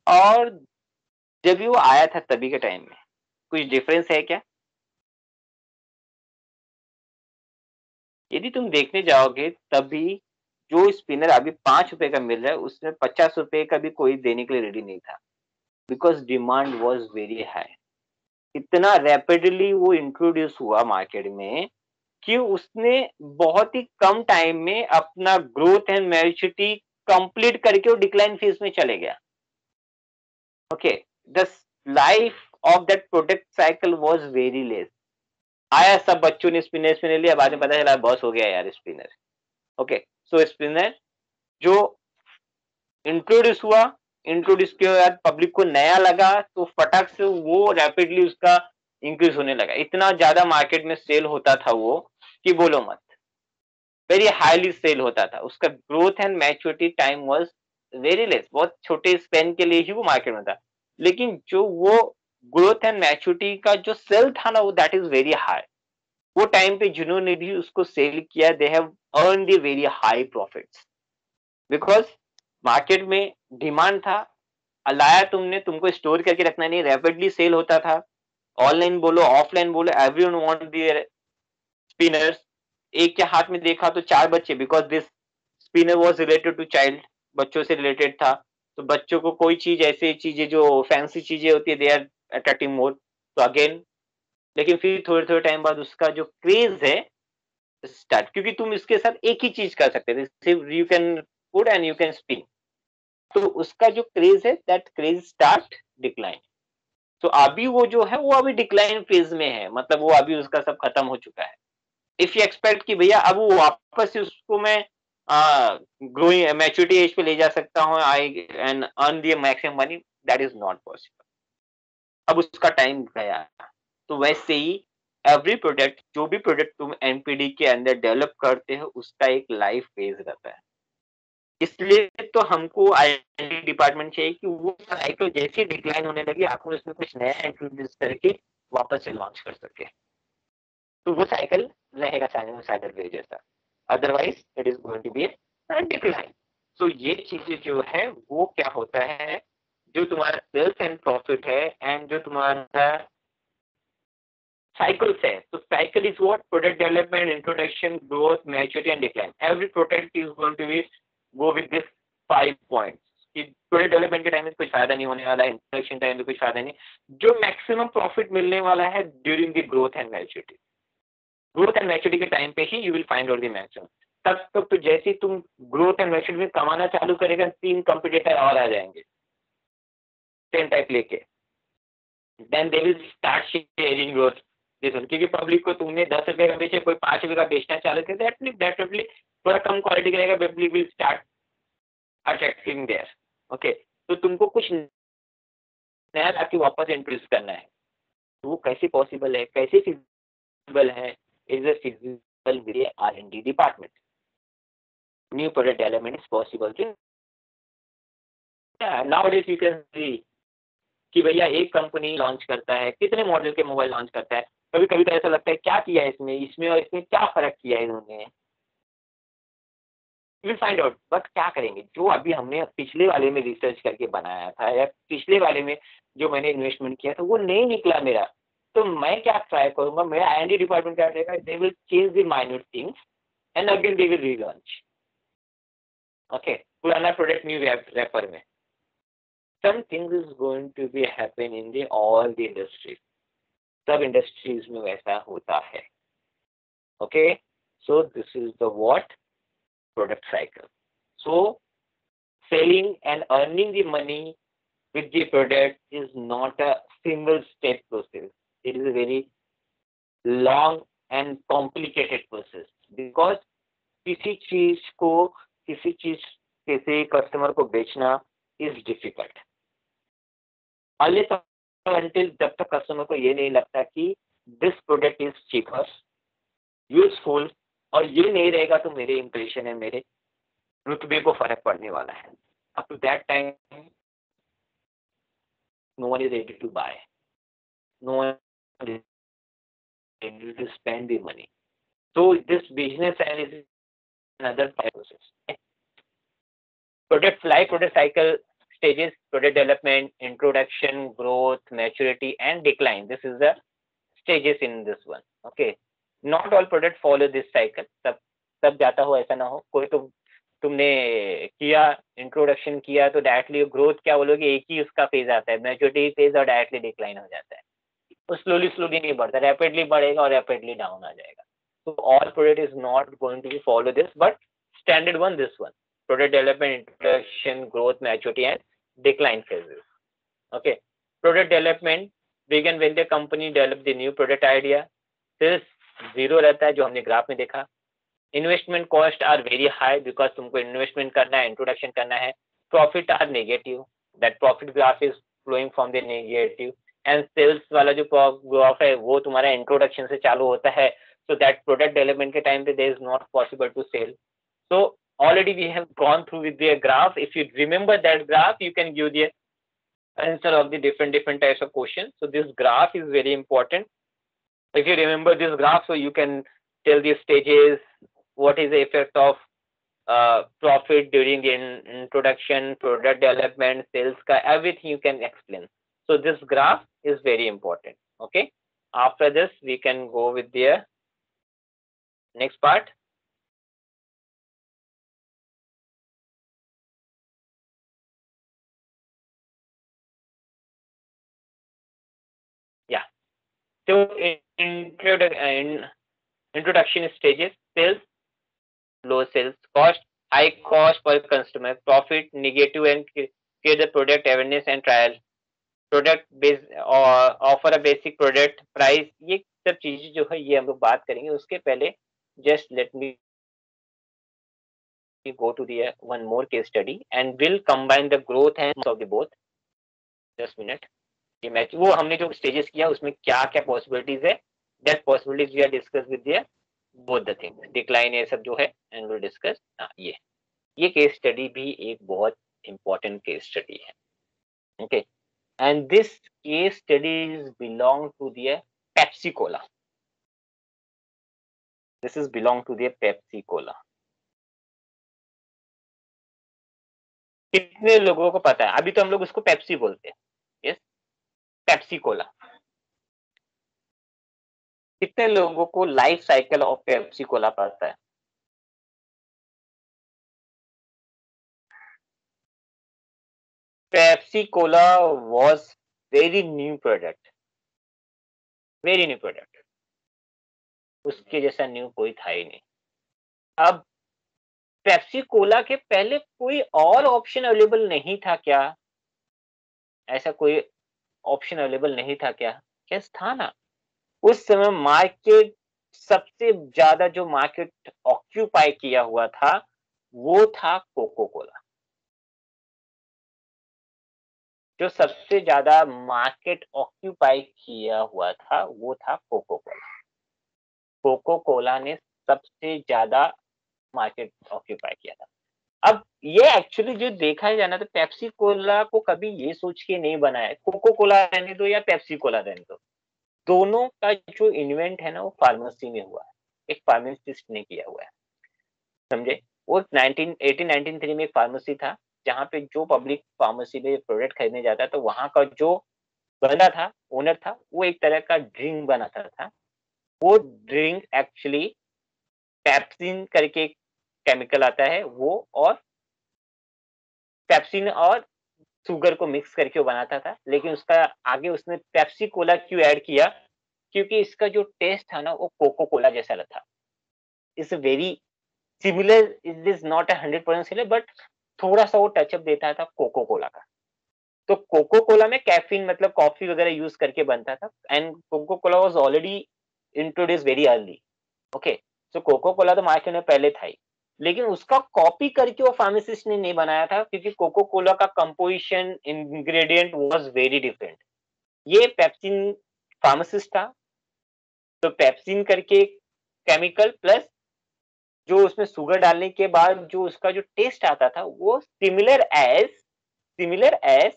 और जब भी वो आया था तभी के टाइम में कुछ डिफरेंस है क्या? यदि तुम देखने जाओगे तभी जो स्पिनर अभी 5 रुपए का मिल रहा है उसमें 50 रुपए का भी कोई देने के लिए रेडी नहीं था, because demand was very high. इतना रैपिडली वो इंट्रोड्यूस हुआ मार्केट में कि उसने बहुत ही कम टाइम में अपना ग्रोथ एंड मैच्योरिटी कंप्लीट करके वो डिक्लाइन फेज में चले गया. Okay, the life of that product cycle was very less. आया, सब बच्चों ने स्पिनर लिया, बाद में पता चला बॉस हो गया यार स्पिनर. ओके, सो स्पिनर जो इंट्रोड्यूस के बाद पब्लिक को नया लगा तो फटाक से वो रैपिडली उसका इंक्रीज होने लगा. इतना ज्यादा मार्केट में सेल होता था वो कि बोलो मत, वेरी हाईली सेल होता था. उसका growth and maturity time was very less. बहुत छोटे स्पेन के लिए ही वो मार्केट में था, लेकिन जो वो ग्रोथ एंड मैच्योरिटी का जो सेल था ना, वो दैट इज वेरी हाई. वो टाइम पे जिन्होंने भी उसको सेल किया, they have earn the very high profits, because market में डिमांड था. लाया तुमने, तुमको स्टोर करके रखना नहीं, रैपिडली सेल होता था. ऑनलाइन बोलो, ऑफलाइन बोलो, एवरीवन वांट देयर स्पिनर्स. एक के हाथ में देखा तो 4 बच्चे, because this spinner was related to child, बच्चों से रिलेटेड था. तो बच्चों को कोई चीज, ऐसी चीजें जो फैंसी चीजें होती है, दे आर अट्रैक्टिंग मोर. तो अगेन लेकिन फिर थोड़े थोड़े टाइम बाद उसका जो क्रेज है स्टार्ट, क्योंकि तुम इसके साथ एक ही चीज कर सकते थे, सिर्फ you can put and you can spin, तो उसका जो क्रेज है दैट क्रेज स्टार्ट डिक्लाइन। तो अभी वो जो है वो अभी डिक्लाइन फेज में है, मतलब वो अभी उसका सब खत्म हो चुका है। इफ यू एक्सपेक्ट कि भैया अब वो वापस से उसको मैं ग्रोइंग मैच्योरिटी एज पे ले जा सकता हूँ I and earn the maximum money, that is not possible, अब उसका टाइम गया। तो वैसे ही एवरी प्रोडक्ट, जो भी प्रोडक्ट तुम एनपीडी के अंदर डेवलप करते हो उसका एक लाइफ फेज रहता है। इसलिए तो हमको आईटी डिपार्टमेंट चाहिए कि वो साइकिल जैसे डिक्लाइन होने लगी आपको उसमें कुछ नया इंट्रोड्यूस करके वापस से लॉन्च कर सके, तो वो साइकिल रहेगा साइकिल वेव जैसा, otherwise it is going to be decline. तो ये चीजें जो है वो क्या होता है, जो तुम्हारा सेल्स एंड प्रॉफिट है एंड जो तुम्हारा cycles है, तो cycle is what? Product development, introduction, growth, maturity and decline. Every product is going to be go with this 5 points. कि प्रोडक्ट डेवलपमेंट के टाइम में कुछ फायदा नहीं होने वाला है, इंट्रोडक्शन टाइम में कुछ फायदा नहीं, जो मैक्सिमम प्रॉफिट मिलने वाला है during the growth and maturity. Growth and maturity के टाइम पे ही you will find out the maximum. तब तक तो जैसे ही तुम ग्रोथ एंड मैच्योरिटी में कमाना चालू करेगा 3 कंपटीटर और आ जाएंगे सेम टाइप लेके, then they will start sharing growth, क्योंकि पब्लिक को तुमने 10 रुपए का बेचे, कोई 5 रुपए का बेचना चालू कर, डेफिनेटली थोड़ा कम क्वालिटी का रहेगा, public will start attracting there. Okay, तो तुमको कुछ नया ताकि वापस इंट्रोड्यूस करना है, तो वो कैसे पॉसिबल है, कैसे फिजिबल है, is a feasible with R and D department. New product development is possible nowadays you can see कि भैया एक कंपनी लॉन्च करता है, कितने मॉडल के मोबाइल लॉन्च करता है, कभी कभी तो ऐसा लगता है क्या किया है इसमें और इसमें क्या फर्क किया है इन्होंने, विल फाइंड आउट। बट क्या करेंगे, जो अभी हमने पिछले वाले में रिसर्च करके बनाया था या पिछले वाले में जो मैंने इन्वेस्टमेंट किया था वो नहीं निकला मेरा, तो मैं क्या ट्राई करूंगा, मेरा आर&डी डिपार्टमेंट क्या करेगा, they will change the minute things and again they will relaunch. Okay, पुराना प्रोडक्ट न्यू रैपर में, some things is going to be happen in the all the industries, सब इंडस्ट्रीज में वैसा होता है। Okay, so this is the what product cycle. So selling and earning the money with the product is not a single step process, it is a very long and complicated process, because किसी चीज किसी customer को बेचना is difficult until जब तक customer को ये नहीं लगता कि this product is cheaper useful, और ये नहीं रहेगा तो मेरे इंप्रेशन है, मेरे रुतबे को फर्क पड़ने वाला है, up to that time no one is ready to buy, no one is ready to spend the money. So this business and is another process. Product life, product cycle stages, product development, introduction, growth, maturity, and decline. This is the stages in this one. Okay. Not all product follow this cycle. सब जाता हो ऐसा ना हो, कोई तो तुमने किया इंट्रोडक्शन किया तो डायरेक्टली ग्रोथ क्या बोलोगे, एक ही उसका फेज आता है, मैच्योरिटी फेज और डायरेक्टली डिक्लाइन हो जाता है, तो स्लोली नहीं बढ़ता, रैपिडली बढ़ेगा और रैपिडली डाउन आ जाएगा। So all product is not going to be follow this, but standard one, this one, product development, introduction, growth, maturity, and decline phases. Okay, product development begin when the company develop the new product idea. This zero रहता है जो हमने graph में देखा। Investment cost are very high because तुमको investment करना है, introduction करना है। Profit are negative, that profit graph is flowing from the negative, and sales वाला जो graph है वो तुम्हारा introduction से चालू होता है, so that product development के time पे there is not possible to sell. So already we have gone through with the graph. If you remember that graph, you can give the answer of the different types of questions. So this graph is very important. If you remember this graph, so you can tell the stages, what is the effect of profit during the introduction, product development, sales, everything you can explain. So this graph is very important. Okay. After this, we can go with the next part. Yeah. तो introduction stages: sales, low sales cost, high cost per customer, profit negative, and create the product awareness and trial, product base offer a basic product price, ये सब चीजें जो है ये हम लोग बात करेंगे। उसके पहले just let me go to the one more case study and will combine the growth and of the both. Just minute, ये मैच वो हमने जो स्टेजेस किया उसमें क्या क्या पॉसिबिलिटीज है, that possibilities we are discuss with the both the things, decline ये सब जो है एंड विल डिस्कस। ये केस स्टडी भी एक बहुत इंपॉर्टेंट केस स्टडी है। Okay, and this case studies belong to the Pepsi Cola. This is belong to the Pepsi Cola. कितने लोगों को पता है? अभी तो हम लोग उसको पेप्सी बोलते हैं, यस, पेप्सी कोला। कितने लोगों को life cycle of Pepsi Cola पता है? Pepsi Cola was very new product, very new product. उसके जैसा न्यू कोई था ही नहीं। अब पेप्सी कोला के पहले कोई और ऑप्शन अवेलेबल नहीं था क्या? ऐसा कोई ऑप्शन अवेलेबल नहीं था क्या? यस था ना। उस समय मार्केट सबसे ज्यादा जो मार्केट ऑक्यूपाई किया हुआ था वो था कोको कोला। जो सबसे ज्यादा मार्केट ऑक्यूपाई किया हुआ था वो था कोको कोला। कोको कोला ने सबसे ज्यादा मार्केट ऑक्यूपाई किया था। अब ये एक्चुअली जो देखा जाना तो पेप्सी कोला को कभी ये सोच के नहीं बनाया कोको कोला रहने दो या पेप्सी कोला रहने दो, दोनों का जो इन्वेंट है ना वो फार्मेसी में हुआ है, एक फार्मासिस्ट ने किया हुआ है, समझे। वो 1893 में एक फार्मेसी था जहाँ पे जो पब्लिक फार्मेसी में प्रोडक्ट खरीदने जाता तो वहां का जो बंदा था, ओनर था, वो एक तरह का ड्रिंक बनाता था। वो ड्रिंक एक्चुअली पेप्सिन करके केमिकल आता है वो, और पेप्सिन और शुगर को मिक्स करके वो बनाता था। लेकिन उसका आगे उसने पेप्सी कोला क्यों ऐड किया? क्योंकि इसका जो टेस्ट था ना वो कोको कोला जैसा था। It's very similar, it is not 100% similar but थोड़ा सा वो टचअप देता था कोको कोला का। तो कोको कोला में कैफीन मतलब कॉफी वगैरह यूज करके बनता था and Coca Cola was already introduce very early. Okay, so Coca Cola तो मार्केट में पहले था ही, लेकिन उसका कॉपी करके वो फार्मासिस्ट ने नहीं बनाया था क्योंकि कोको कोला का composition ingredient was very different. ये पेप्सिन फार्मासिस्ट था, तो पेप्सिन करके केमिकल प्लस जो उसमें शुगर डालने के बाद जो उसका जो टेस्ट आता था वो सिमिलर एज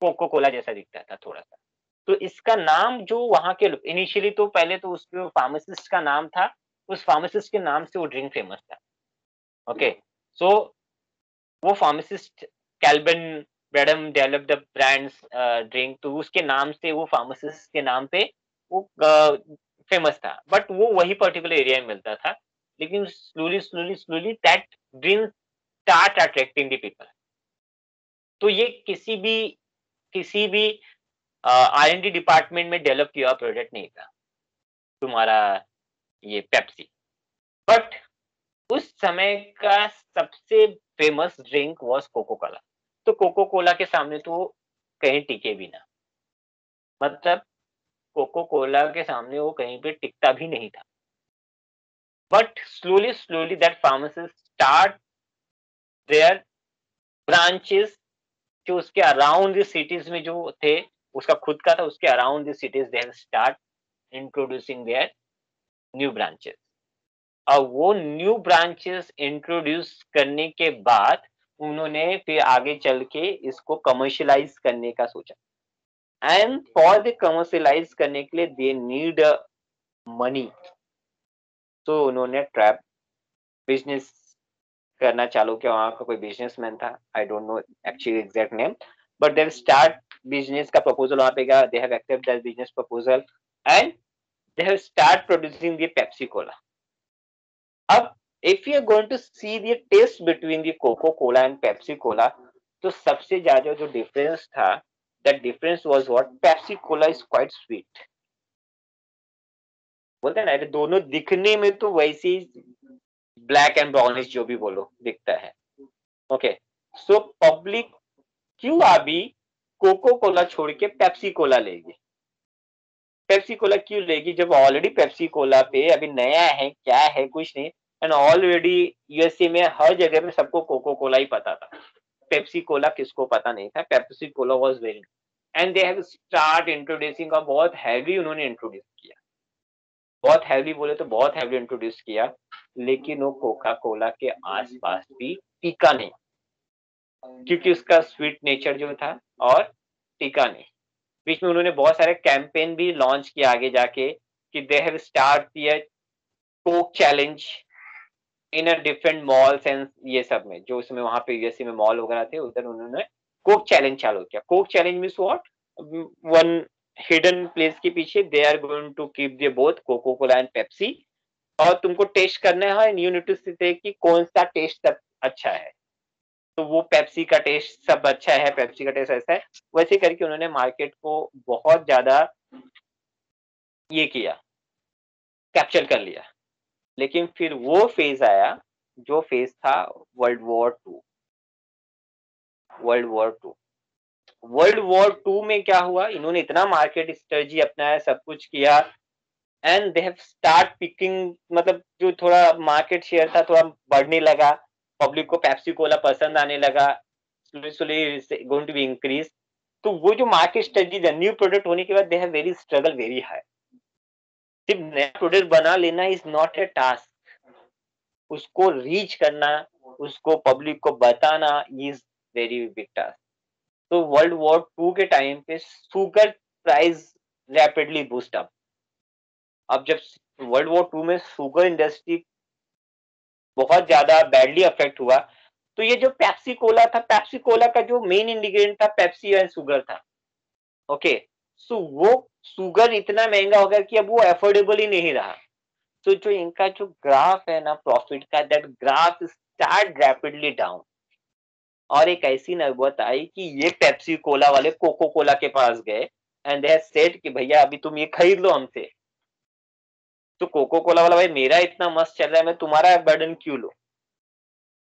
कोको कोला जैसा दिखता था थोड़ा सा। तो इसका नाम जो वहां के इनिशियली तो पहले तो उसके फार्मासिस्ट का नाम था, उस फार्मासिस्ट के नाम से वो ड्रिंक फेमस था। ओके, सो वो pharmacist Calvin Bradham develop the brands drink, तो उसके नाम से वो फार्मासिस्ट के नाम पे वो फेमस था, बट वो वही पर्टिकुलर एरिया में मिलता था। लेकिन slowly that drink start attracting the people. तो ये किसी भी R&D डिपार्टमेंट में डेवलप किया प्रोडक्ट नहीं था तुम्हारा ये पेप्सी, बट उस समय का सबसे famous drink was Coca Cola. तो कोको कोला के सामने तो कहीं टिके भी ना, मतलब कोको कोला के सामने वो कहीं पे टिकता भी नहीं था। But slowly that pharmacist start their branches जो उसके अराउंड द सिटीज में जो थे, उसका खुद का था, उसके around the cities they have start introducing their new branches. और वो न्यू ब्रांचेस इंट्रोड्यूस करने के बाद उन्होंने फिर आगे चल के इसको कमर्शियलाइज करने का सोचा। एंड फॉर द कमर्शियलाइज करने के लिए दे नीड मनी, तो उन्होंने ट्रैप बिजनेस करना चालू किया। वहां का कोई बिजनेसमैन था, I don't know actually exact name, but they start business का प्रपोजल वहां पे गया, they have accept that business proposal and they have start producing the Pepsi Cola. अब if you are going to see the taste between the Coca Cola and Pepsi Cola, तो सबसे ज्यादा जो difference था, that difference was what Pepsi Cola is quite sweet, बोलते हैं ना, अरे दोनों दिखने में तो वैसी ब्लैक एंड ब्राउनिश जो भी बोलो दिखता है। ओके, सो पब्लिक क्यों अभी कोको कोला छोड़ के पेप्सी कोला लेगी? पेप्सी कोला क्यों लेगी जब ऑलरेडी पेप्सी कोला पे अभी नया है, क्या है कुछ नहीं, एंड ऑलरेडी यूएसए में हर जगह पे सबको कोको कोला ही पता था, पेप्सी कोला किसको पता नहीं था। Pepsi Cola was very, and they have start introducing, और बहुत हैवी उन्होंने इंट्रोड्यूस किया, बहुत हैवी बोले तो बहुत हैवी इंट्रोड्यूस किया, लेकिन वो कोका कोला के आसपास भी टिका नहीं, क्योंकि उसका स्वीट नेचर जो था और टिका नहीं। बीच में उन्होंने बहुत सारे कैंपेन भी लॉन्च किया आगे जाके, कि दे हैव स्टार्ट किया Coke challenge in a different malls and ये सब में, जो उसमें वहां पे यूएसए में मॉल वगैरह थे उधर उन्होंने कोक चैलेंज चालू किया। Coke challenge means what, one hidden place के पीछे they are going to keep they both Coca Cola and Pepsi, और तुमको टेस्ट करना है, यू नीड टू से कि कौन सा टेस्ट सब अच्छा है। तो वो पेप्सी का टेस्ट सब अच्छा है, पेप्सी का टेस्ट ऐसा है, वैसे करके उन्होंने मार्केट को बहुत ज्यादा ये किया, कैप्चर कर लिया। लेकिन फिर वो फेज आया जो फेज था world war two. World war two world war two में क्या हुआ, इन्होंने इतना मार्केट स्ट्रेटजी अपनाया, सब कुछ किया, and they have start picking, मतलब जो थोड़ा मार्केट शेयर था थोड़ा बढ़ने लगा, पब्लिक को पेप्सी कोला पसंद आने लगा, slowly going to be increase. तो वो जो मार्केट स्ट्रेटजी है, न्यू प्रोडक्ट होने के बाद they have very struggle very high. सिर्फ नया प्रोडक्ट बना लेना इज नॉट ए टास्क, उसको रीच करना, उसको पब्लिक को बताना इज वेरी बिग टास्क। तो वर्ल्ड वॉर टू के टाइम पे sugar price rapidly boost up. अब जब वर्ल्ड वॉर टू में शुगर इंडस्ट्री बहुत ज्यादा बैडली अफेक्ट हुआ, तो ये जो पेप्सी कोला था, पेप्सी कोला का जो मेन इंग्रेडिएंट था पेप्सी एंड शुगर था। ओके, सो वो शुगर इतना महंगा हो गया कि अब वो अफोर्डेबल ही नहीं रहा। तो जो इनका जो ग्राफ है ना प्रॉफिट का, that graph start rapidly down, और एक ऐसी नौबत आई कि ये पेप्सी कोला वाले कोको कोला के पास गए एंड दे सेड कि भैया अभी तुम ये खरीद लो हमसे। तो कोको कोला वाला, भाई मेरा इतना मस्त चल रहा है, मैं तुम्हारा बर्डन क्यों लो?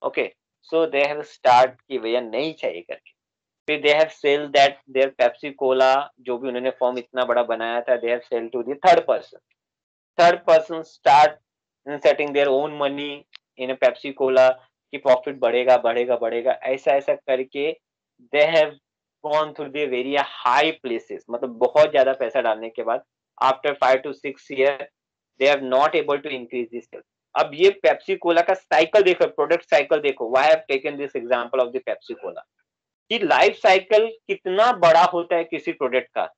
Okay, so they have start कि भैया नहीं चाहिए करके, फिर they have sell that their Pepsi Cola, जो भी उन्होंने फॉर्म इतना बड़ा बनाया था, they have sell to the third person. Third person start setting their own money in Pepsi Cola, कि प्रॉफिट बढ़ेगा बढ़ेगा बढ़ेगा, ऐसा ऐसा करके they have gone through the very high places. मतलब बहुत ज्यादा पैसा डालने के बाद after 5 to 6 years they are not able to increase this sale. अब ये पेप्सी कोला का साइकिल देखो, प्रोडक्ट साइकिल देखो, why I have taken this example of the Pepsi Cola, कि लाइफ साइकिल कितना बड़ा होता है किसी प्रोडक्ट का।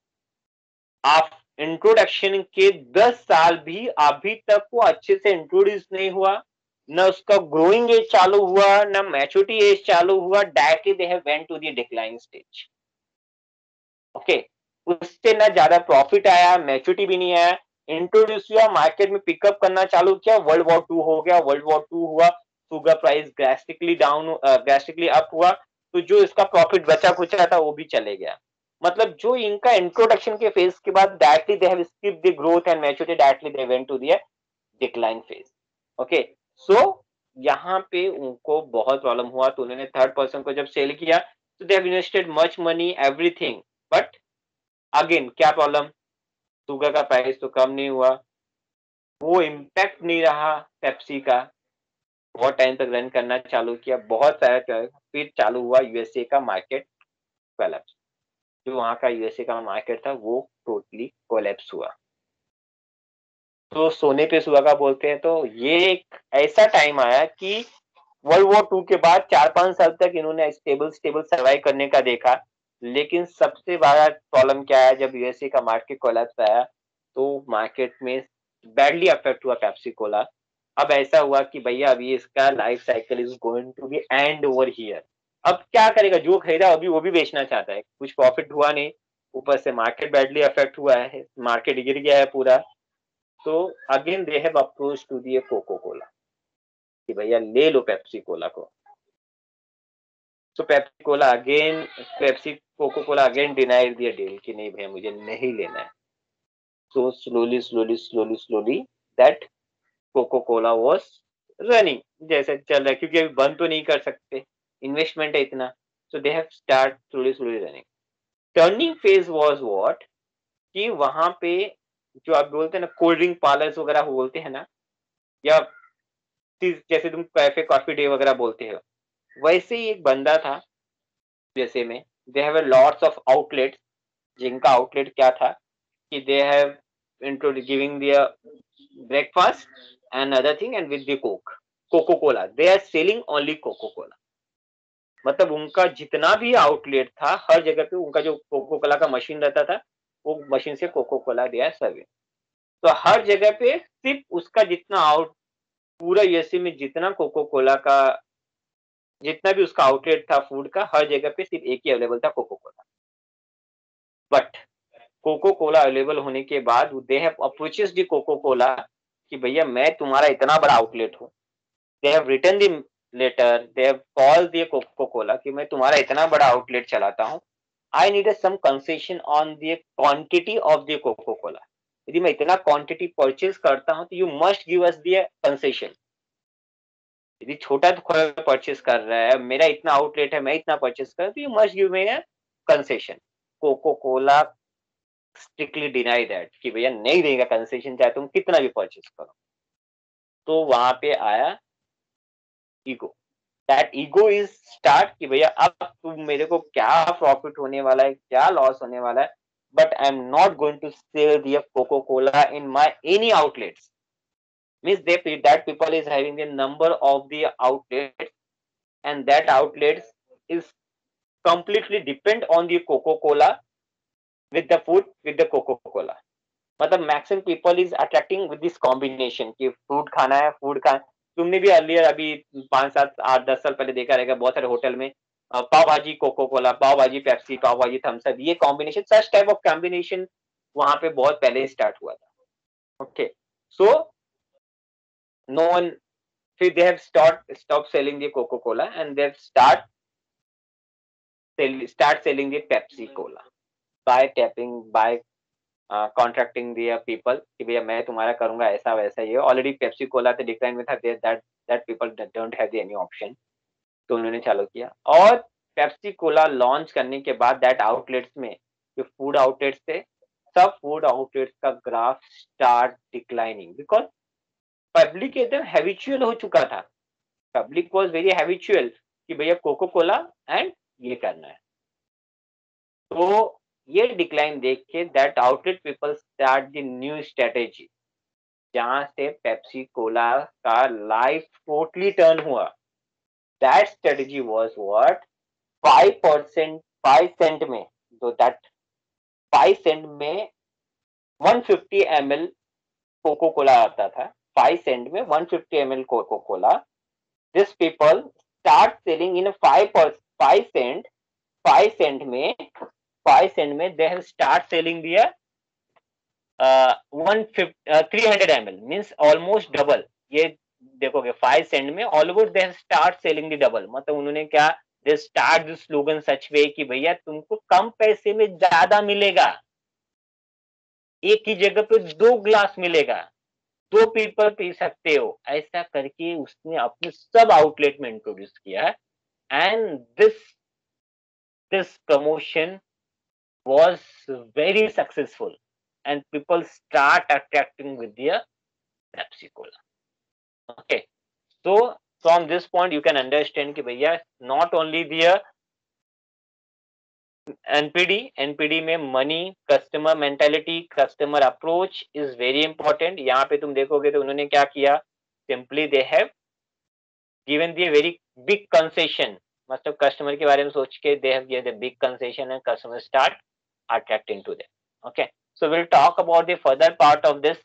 आप इंट्रोडक्शन के 10 साल भी अभी तक वो अच्छे से इंट्रोड्यूस नहीं हुआ, न उसका ग्रोइंग एज चालू हुआ, न मैच्योरिटी एज चालू हुआ, directly they have went to the decline stage. Okay, उससे ना ज्यादा प्रॉफिट आया, मैच्योरिटी भी नहीं आया, इंट्रोड्यूस हुआ, मार्केट में पिकअप करना चालू किया, वर्ल्ड वॉर टू हो गया, वर्ल्ड वॉर टू हुआ, sugar price drastically down, drastically up हुआ, तो जो इसका प्रॉफिट बचा कुचा था वो भी चले गया। मतलब जो इनका इंट्रोडक्शन के फेज के बाद directly they have skip the growth and maturity, directly they went to the decline phase. Okay, so यहाँ पे उनको बहुत प्रॉब्लम हुआ, तो उन्होंने थर्ड पर्सन को जब सेल किया तो they have invested much money everything, but again क्या प्रॉब्लम, शुगर का प्राइस तो कम नहीं हुआ, वो इम्पैक्ट नहीं रहा पेप्सी का, बहुत टाइम तक रन करना चालू किया, बहुत सारा, फिर चालू हुआ यूएसए का मार्केट कोलैप्स। जो वहां का यूएसए का मार्केट था वो टोटली कोलैप्स हुआ। तो सोने पे सुहागा बोलते हैं। तो ये एक ऐसा टाइम आया कि वर्ल्ड वॉर टू के बाद 4-5 साल तक इन्होंने स्टेबल सर्वाइव करने का देखा, लेकिन सबसे बड़ा प्रॉब्लम क्या है, जब यूएसए का मार्केट कोलैप्स आया तो मार्केट में बैडली अफेक्ट हुआ पेप्सी कोला। अब ऐसा हुआ कि भैया अभी इसका life cycle is going to be end over here. अब क्या करेगा, जो खरीदा अभी वो भी बेचना चाहता है, कुछ प्रॉफिट हुआ नहीं, ऊपर से मार्केट बैडली अफेक्ट हुआ है, मार्केट गिर गया है पूरा। तो again they have approach to the Coca Cola कि भैया ले लो पेप्सी कोला को। तो Pepsi Cola again, Pepsi Coca Cola again denied दिया डील कि नहीं भैया मुझे नहीं लेना है। So slowly that Coca-Cola was running. जैसे चल रहा है क्योंकि अभी बंद तो नहीं कर सकते, इन्वेस्टमेंट है इतना. So they have start slowly running. Turning phase was what? कि वहां पे जो आप बोलते हैं ना कोल्ड ड्रिंक पार्लर्स वगैरह बोलते हैं ना, या जैसे तुम कैफे कॉफी डे वगैरह बोलते हो, वैसे ही एक बंदा था जैसे में. They have lots of outlets, जिनका आउटलेट क्या था कि they have giving their breakfast and other thing and with the Coca Cola. They are selling only Coca Cola. मतलब उनका जितना भी आउटलेट था हर जगह पे उनका जो कोको कोला का मशीन रहता था, वो मशीन से Coca Cola they are serving. तो हर जगह पे सिर्फ उसका जितना पूरा यूएसए में जितना कोको कोला का जितना भी उसका आउटलेट था फूड का, हर जगह पे सिर्फ एक ही अवेलेबल था Coca Cola. But Coca Cola available होने के बाद they have approaches the Coca Cola कि भैया मैं तुम्हारा इतना बड़ा आउटलेट हूँ. They have written the letter, they have called the Coca Cola कि मैं तुम्हारा इतना बड़ा आउटलेट चलाता हूँ. I need some concession on the quantity of the Coca Cola. यदि मैं इतना क्वांटिटी परचेज करता हूँ तो you must give us the concession. यदि छोटा तो परचेज कर रहा है, मेरा इतना आउटलेट है, मैं इतना परचेज कर, तो you must give me concession. Coca Cola strictly deny that कि भैया नहीं देगा कंसेशन, चाहे तुम कितना भी परचेज करो. तो वहां पे आया ego. That ego is start कि भैया अब तुम मेरे को क्या प्रॉफिट होने वाला है, क्या लॉस होने वाला है, but I am not going to sell their Coca Cola in my any outlets. Means that people is having the number of the outlets, and that outlets is completely depend on the Coca-Cola with the food with the Coca-Cola. मतलब maximum people is attracting with this combination कि food खाना है, food खा. तुमने भी earlier अभी 5-7-8-10 साल पहले देखा रहेगा बहुत सारे होटल में पाव भाजी कोको कोला, पाव भाजी पेप्सी, पाव भाजी थम्स अप, ये combination, such type of combination वहां पे बहुत पहले स्टार्ट हुआ था. Okay, so no one, they have stopped selling the Coca-Cola and they have start selling the Pepsi Cola by contracting the people कि भैया मैं तुम्हारा करूंगा ऐसा वैसा. ये ऑलरेडी पेप्सी कोला तो डिक्लाइन में था, that people don't have any option, तो उन्होंने चालू किया. और पेप्सी कोला लॉन्च करने के बाद दैट आउटलेट्स में जो फूड आउटलेट्स थे, सब फूड आउटलेट्स का graph start declining because public एकदम हैबिचुअल हो चुका था. पब्लिक वाज वेरी हैबिचुअल कि भैया कोको कोला एंड ये करना है. तो ये डिक्लाइन देख के that outlet people start the new strategy, जहां से पेप्सी कोला का लाइफ टोटली टर्न हुआ. That strategy was what? 5 cent में, तो दैट 5 सेंट में 150 ml कोको कोला आता था. 5 सेंट में 150 ml Coca Cola. This people start selling in 5 cent. 5 cent में they have start selling their 300 ml, means almost double. ये देखोगे 5 cent में almost they have start selling the double. मतलब उन्होंने क्या, they start the slogan such way कि भैया तुमको कम पैसे में ज्यादा मिलेगा, एक ही जगह पे 2 ग्लास मिलेगा, 2 पीपल पी सकते हो, ऐसा करके उसने अपने सब आउटलेट में इंट्रोड्यूस किया. And this promotion was very successful and people start attracting with the Pepsi Cola. Okay, so from this point you can understand कि भैया नॉट ओनली द एनपीडी में money, customer mentality, customer approach is very important. यहाँ पे तुम देखोगे तो उन्होंने क्या किया, simply they have given the very big concession. मतलब कस्टमर के बारे में सोच के they have given the big concession and customer start attracting to them. Okay, so will talk about the further part of this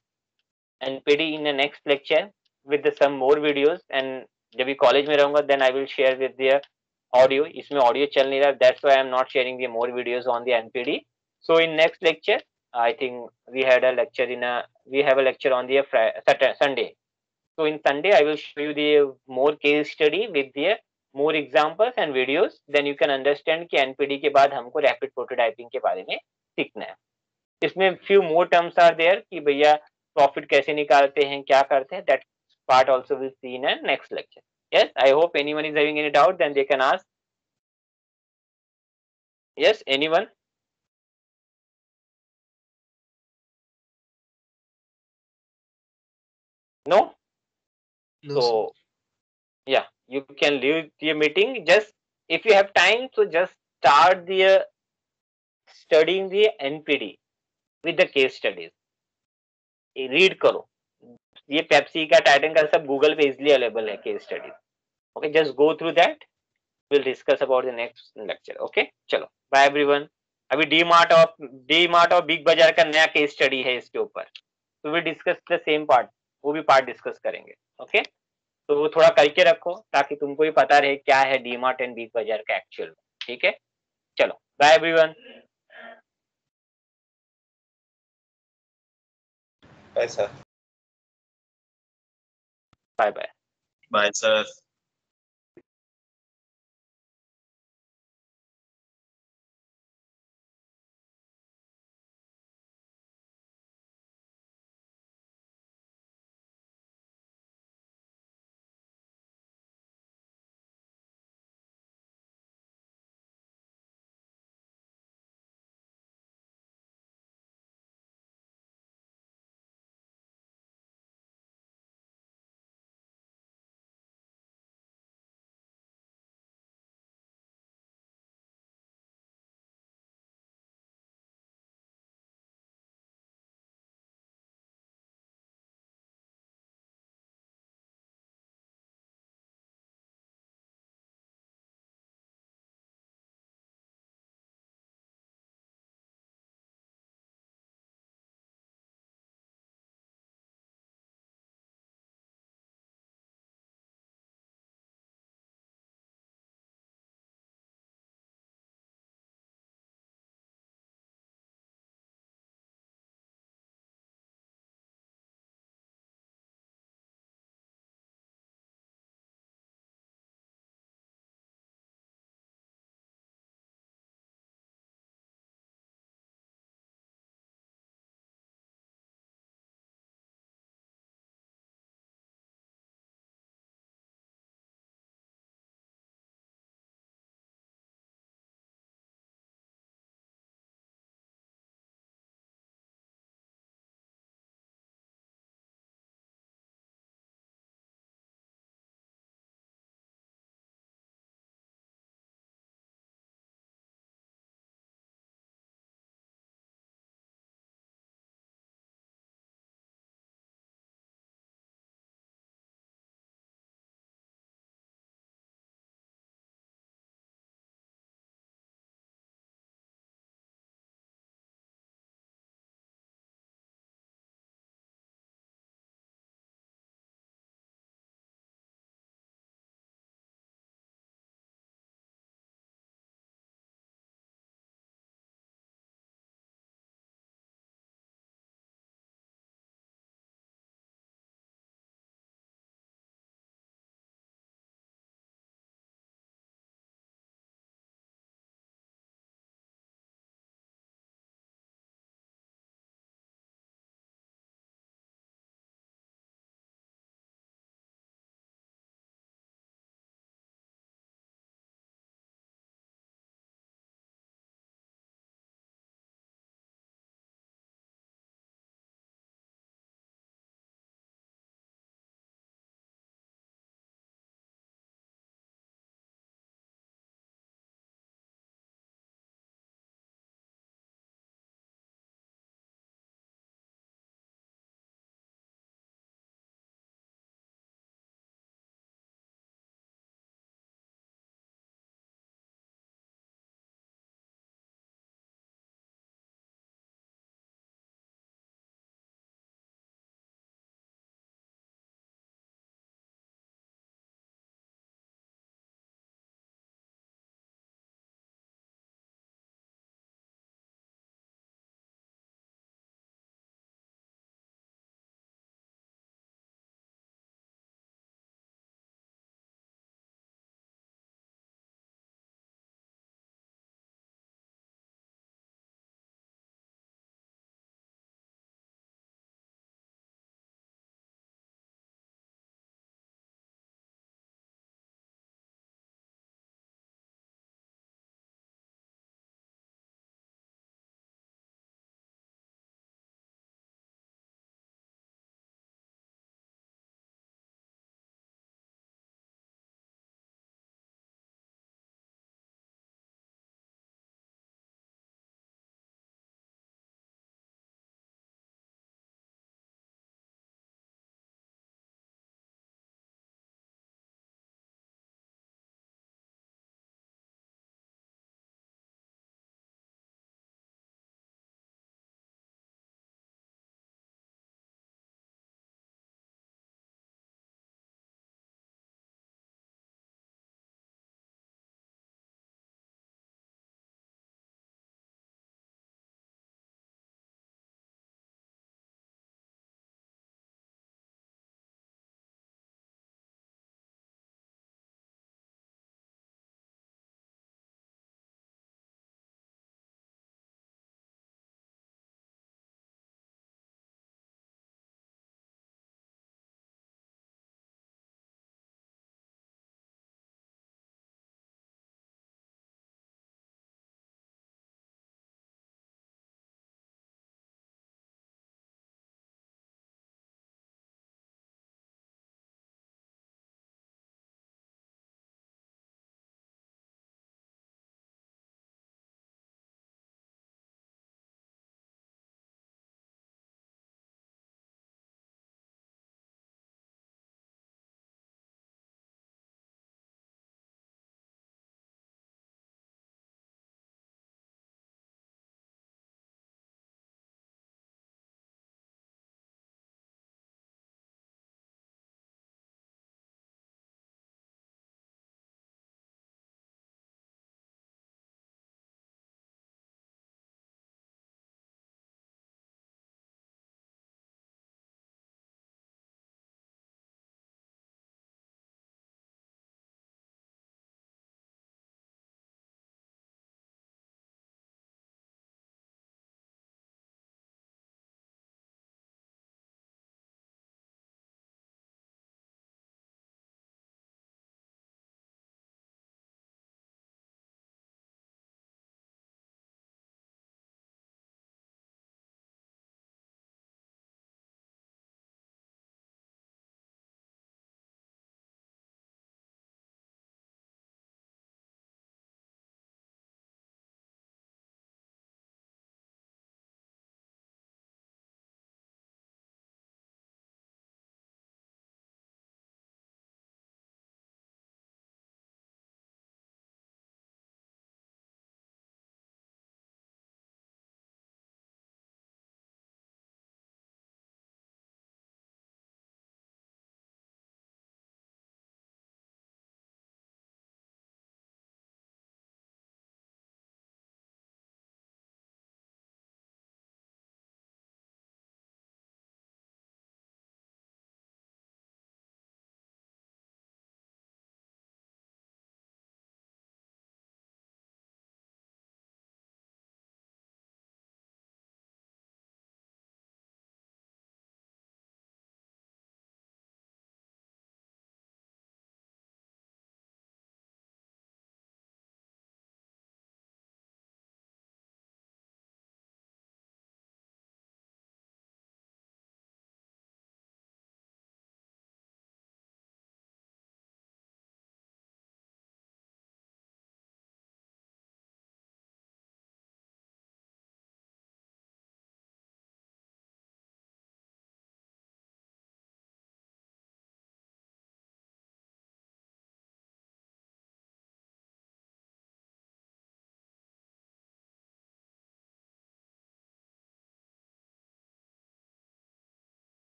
NPD in the next lecture with some more videos. And जब भी college में रहूंगा then I will share with the audio. इसमें audio चल नहीं रहा, that's why I am not sharing the more videos on the NPD. So in next lecture, I think we have a lecture on the Sunday. So in Sunday I will show you the more case study with the more examples and videos. Then you can understand कि NPD के बाद हमको rapid prototyping के बारे में सीखना है. इसमें few more terms are there कि भैया प्रॉफिट कैसे निकालते हैं, क्या करते हैं, that part also will see in a next lecture. Yes, I hope anyone is having any doubt, then they can ask. Yes, anyone? No? No, sir. So yeah, you can leave the meeting. Just if you have time, so just start the studying the NPD with the case studies. Read करो. ये Pepsi का Titan का सब Google पे easily available है case study. Okay, just go through that. Will discuss about the next lecture. Okay, चलो bye everyone. अभी D mart और बिग बाजार का नया केस स्टडी है इसके ऊपर, तो will discuss the same part, वो भी पार्ट डिस्कस करेंगे. ओके, तो वो थोड़ा करके रखो ताकि तुमको भी पता रहे क्या है डी मार्ट एंड बिग बाजार का एक्चुअल. ठीक है, चलो bye everyone. Bye, sir. Bye bye. Bye, sir.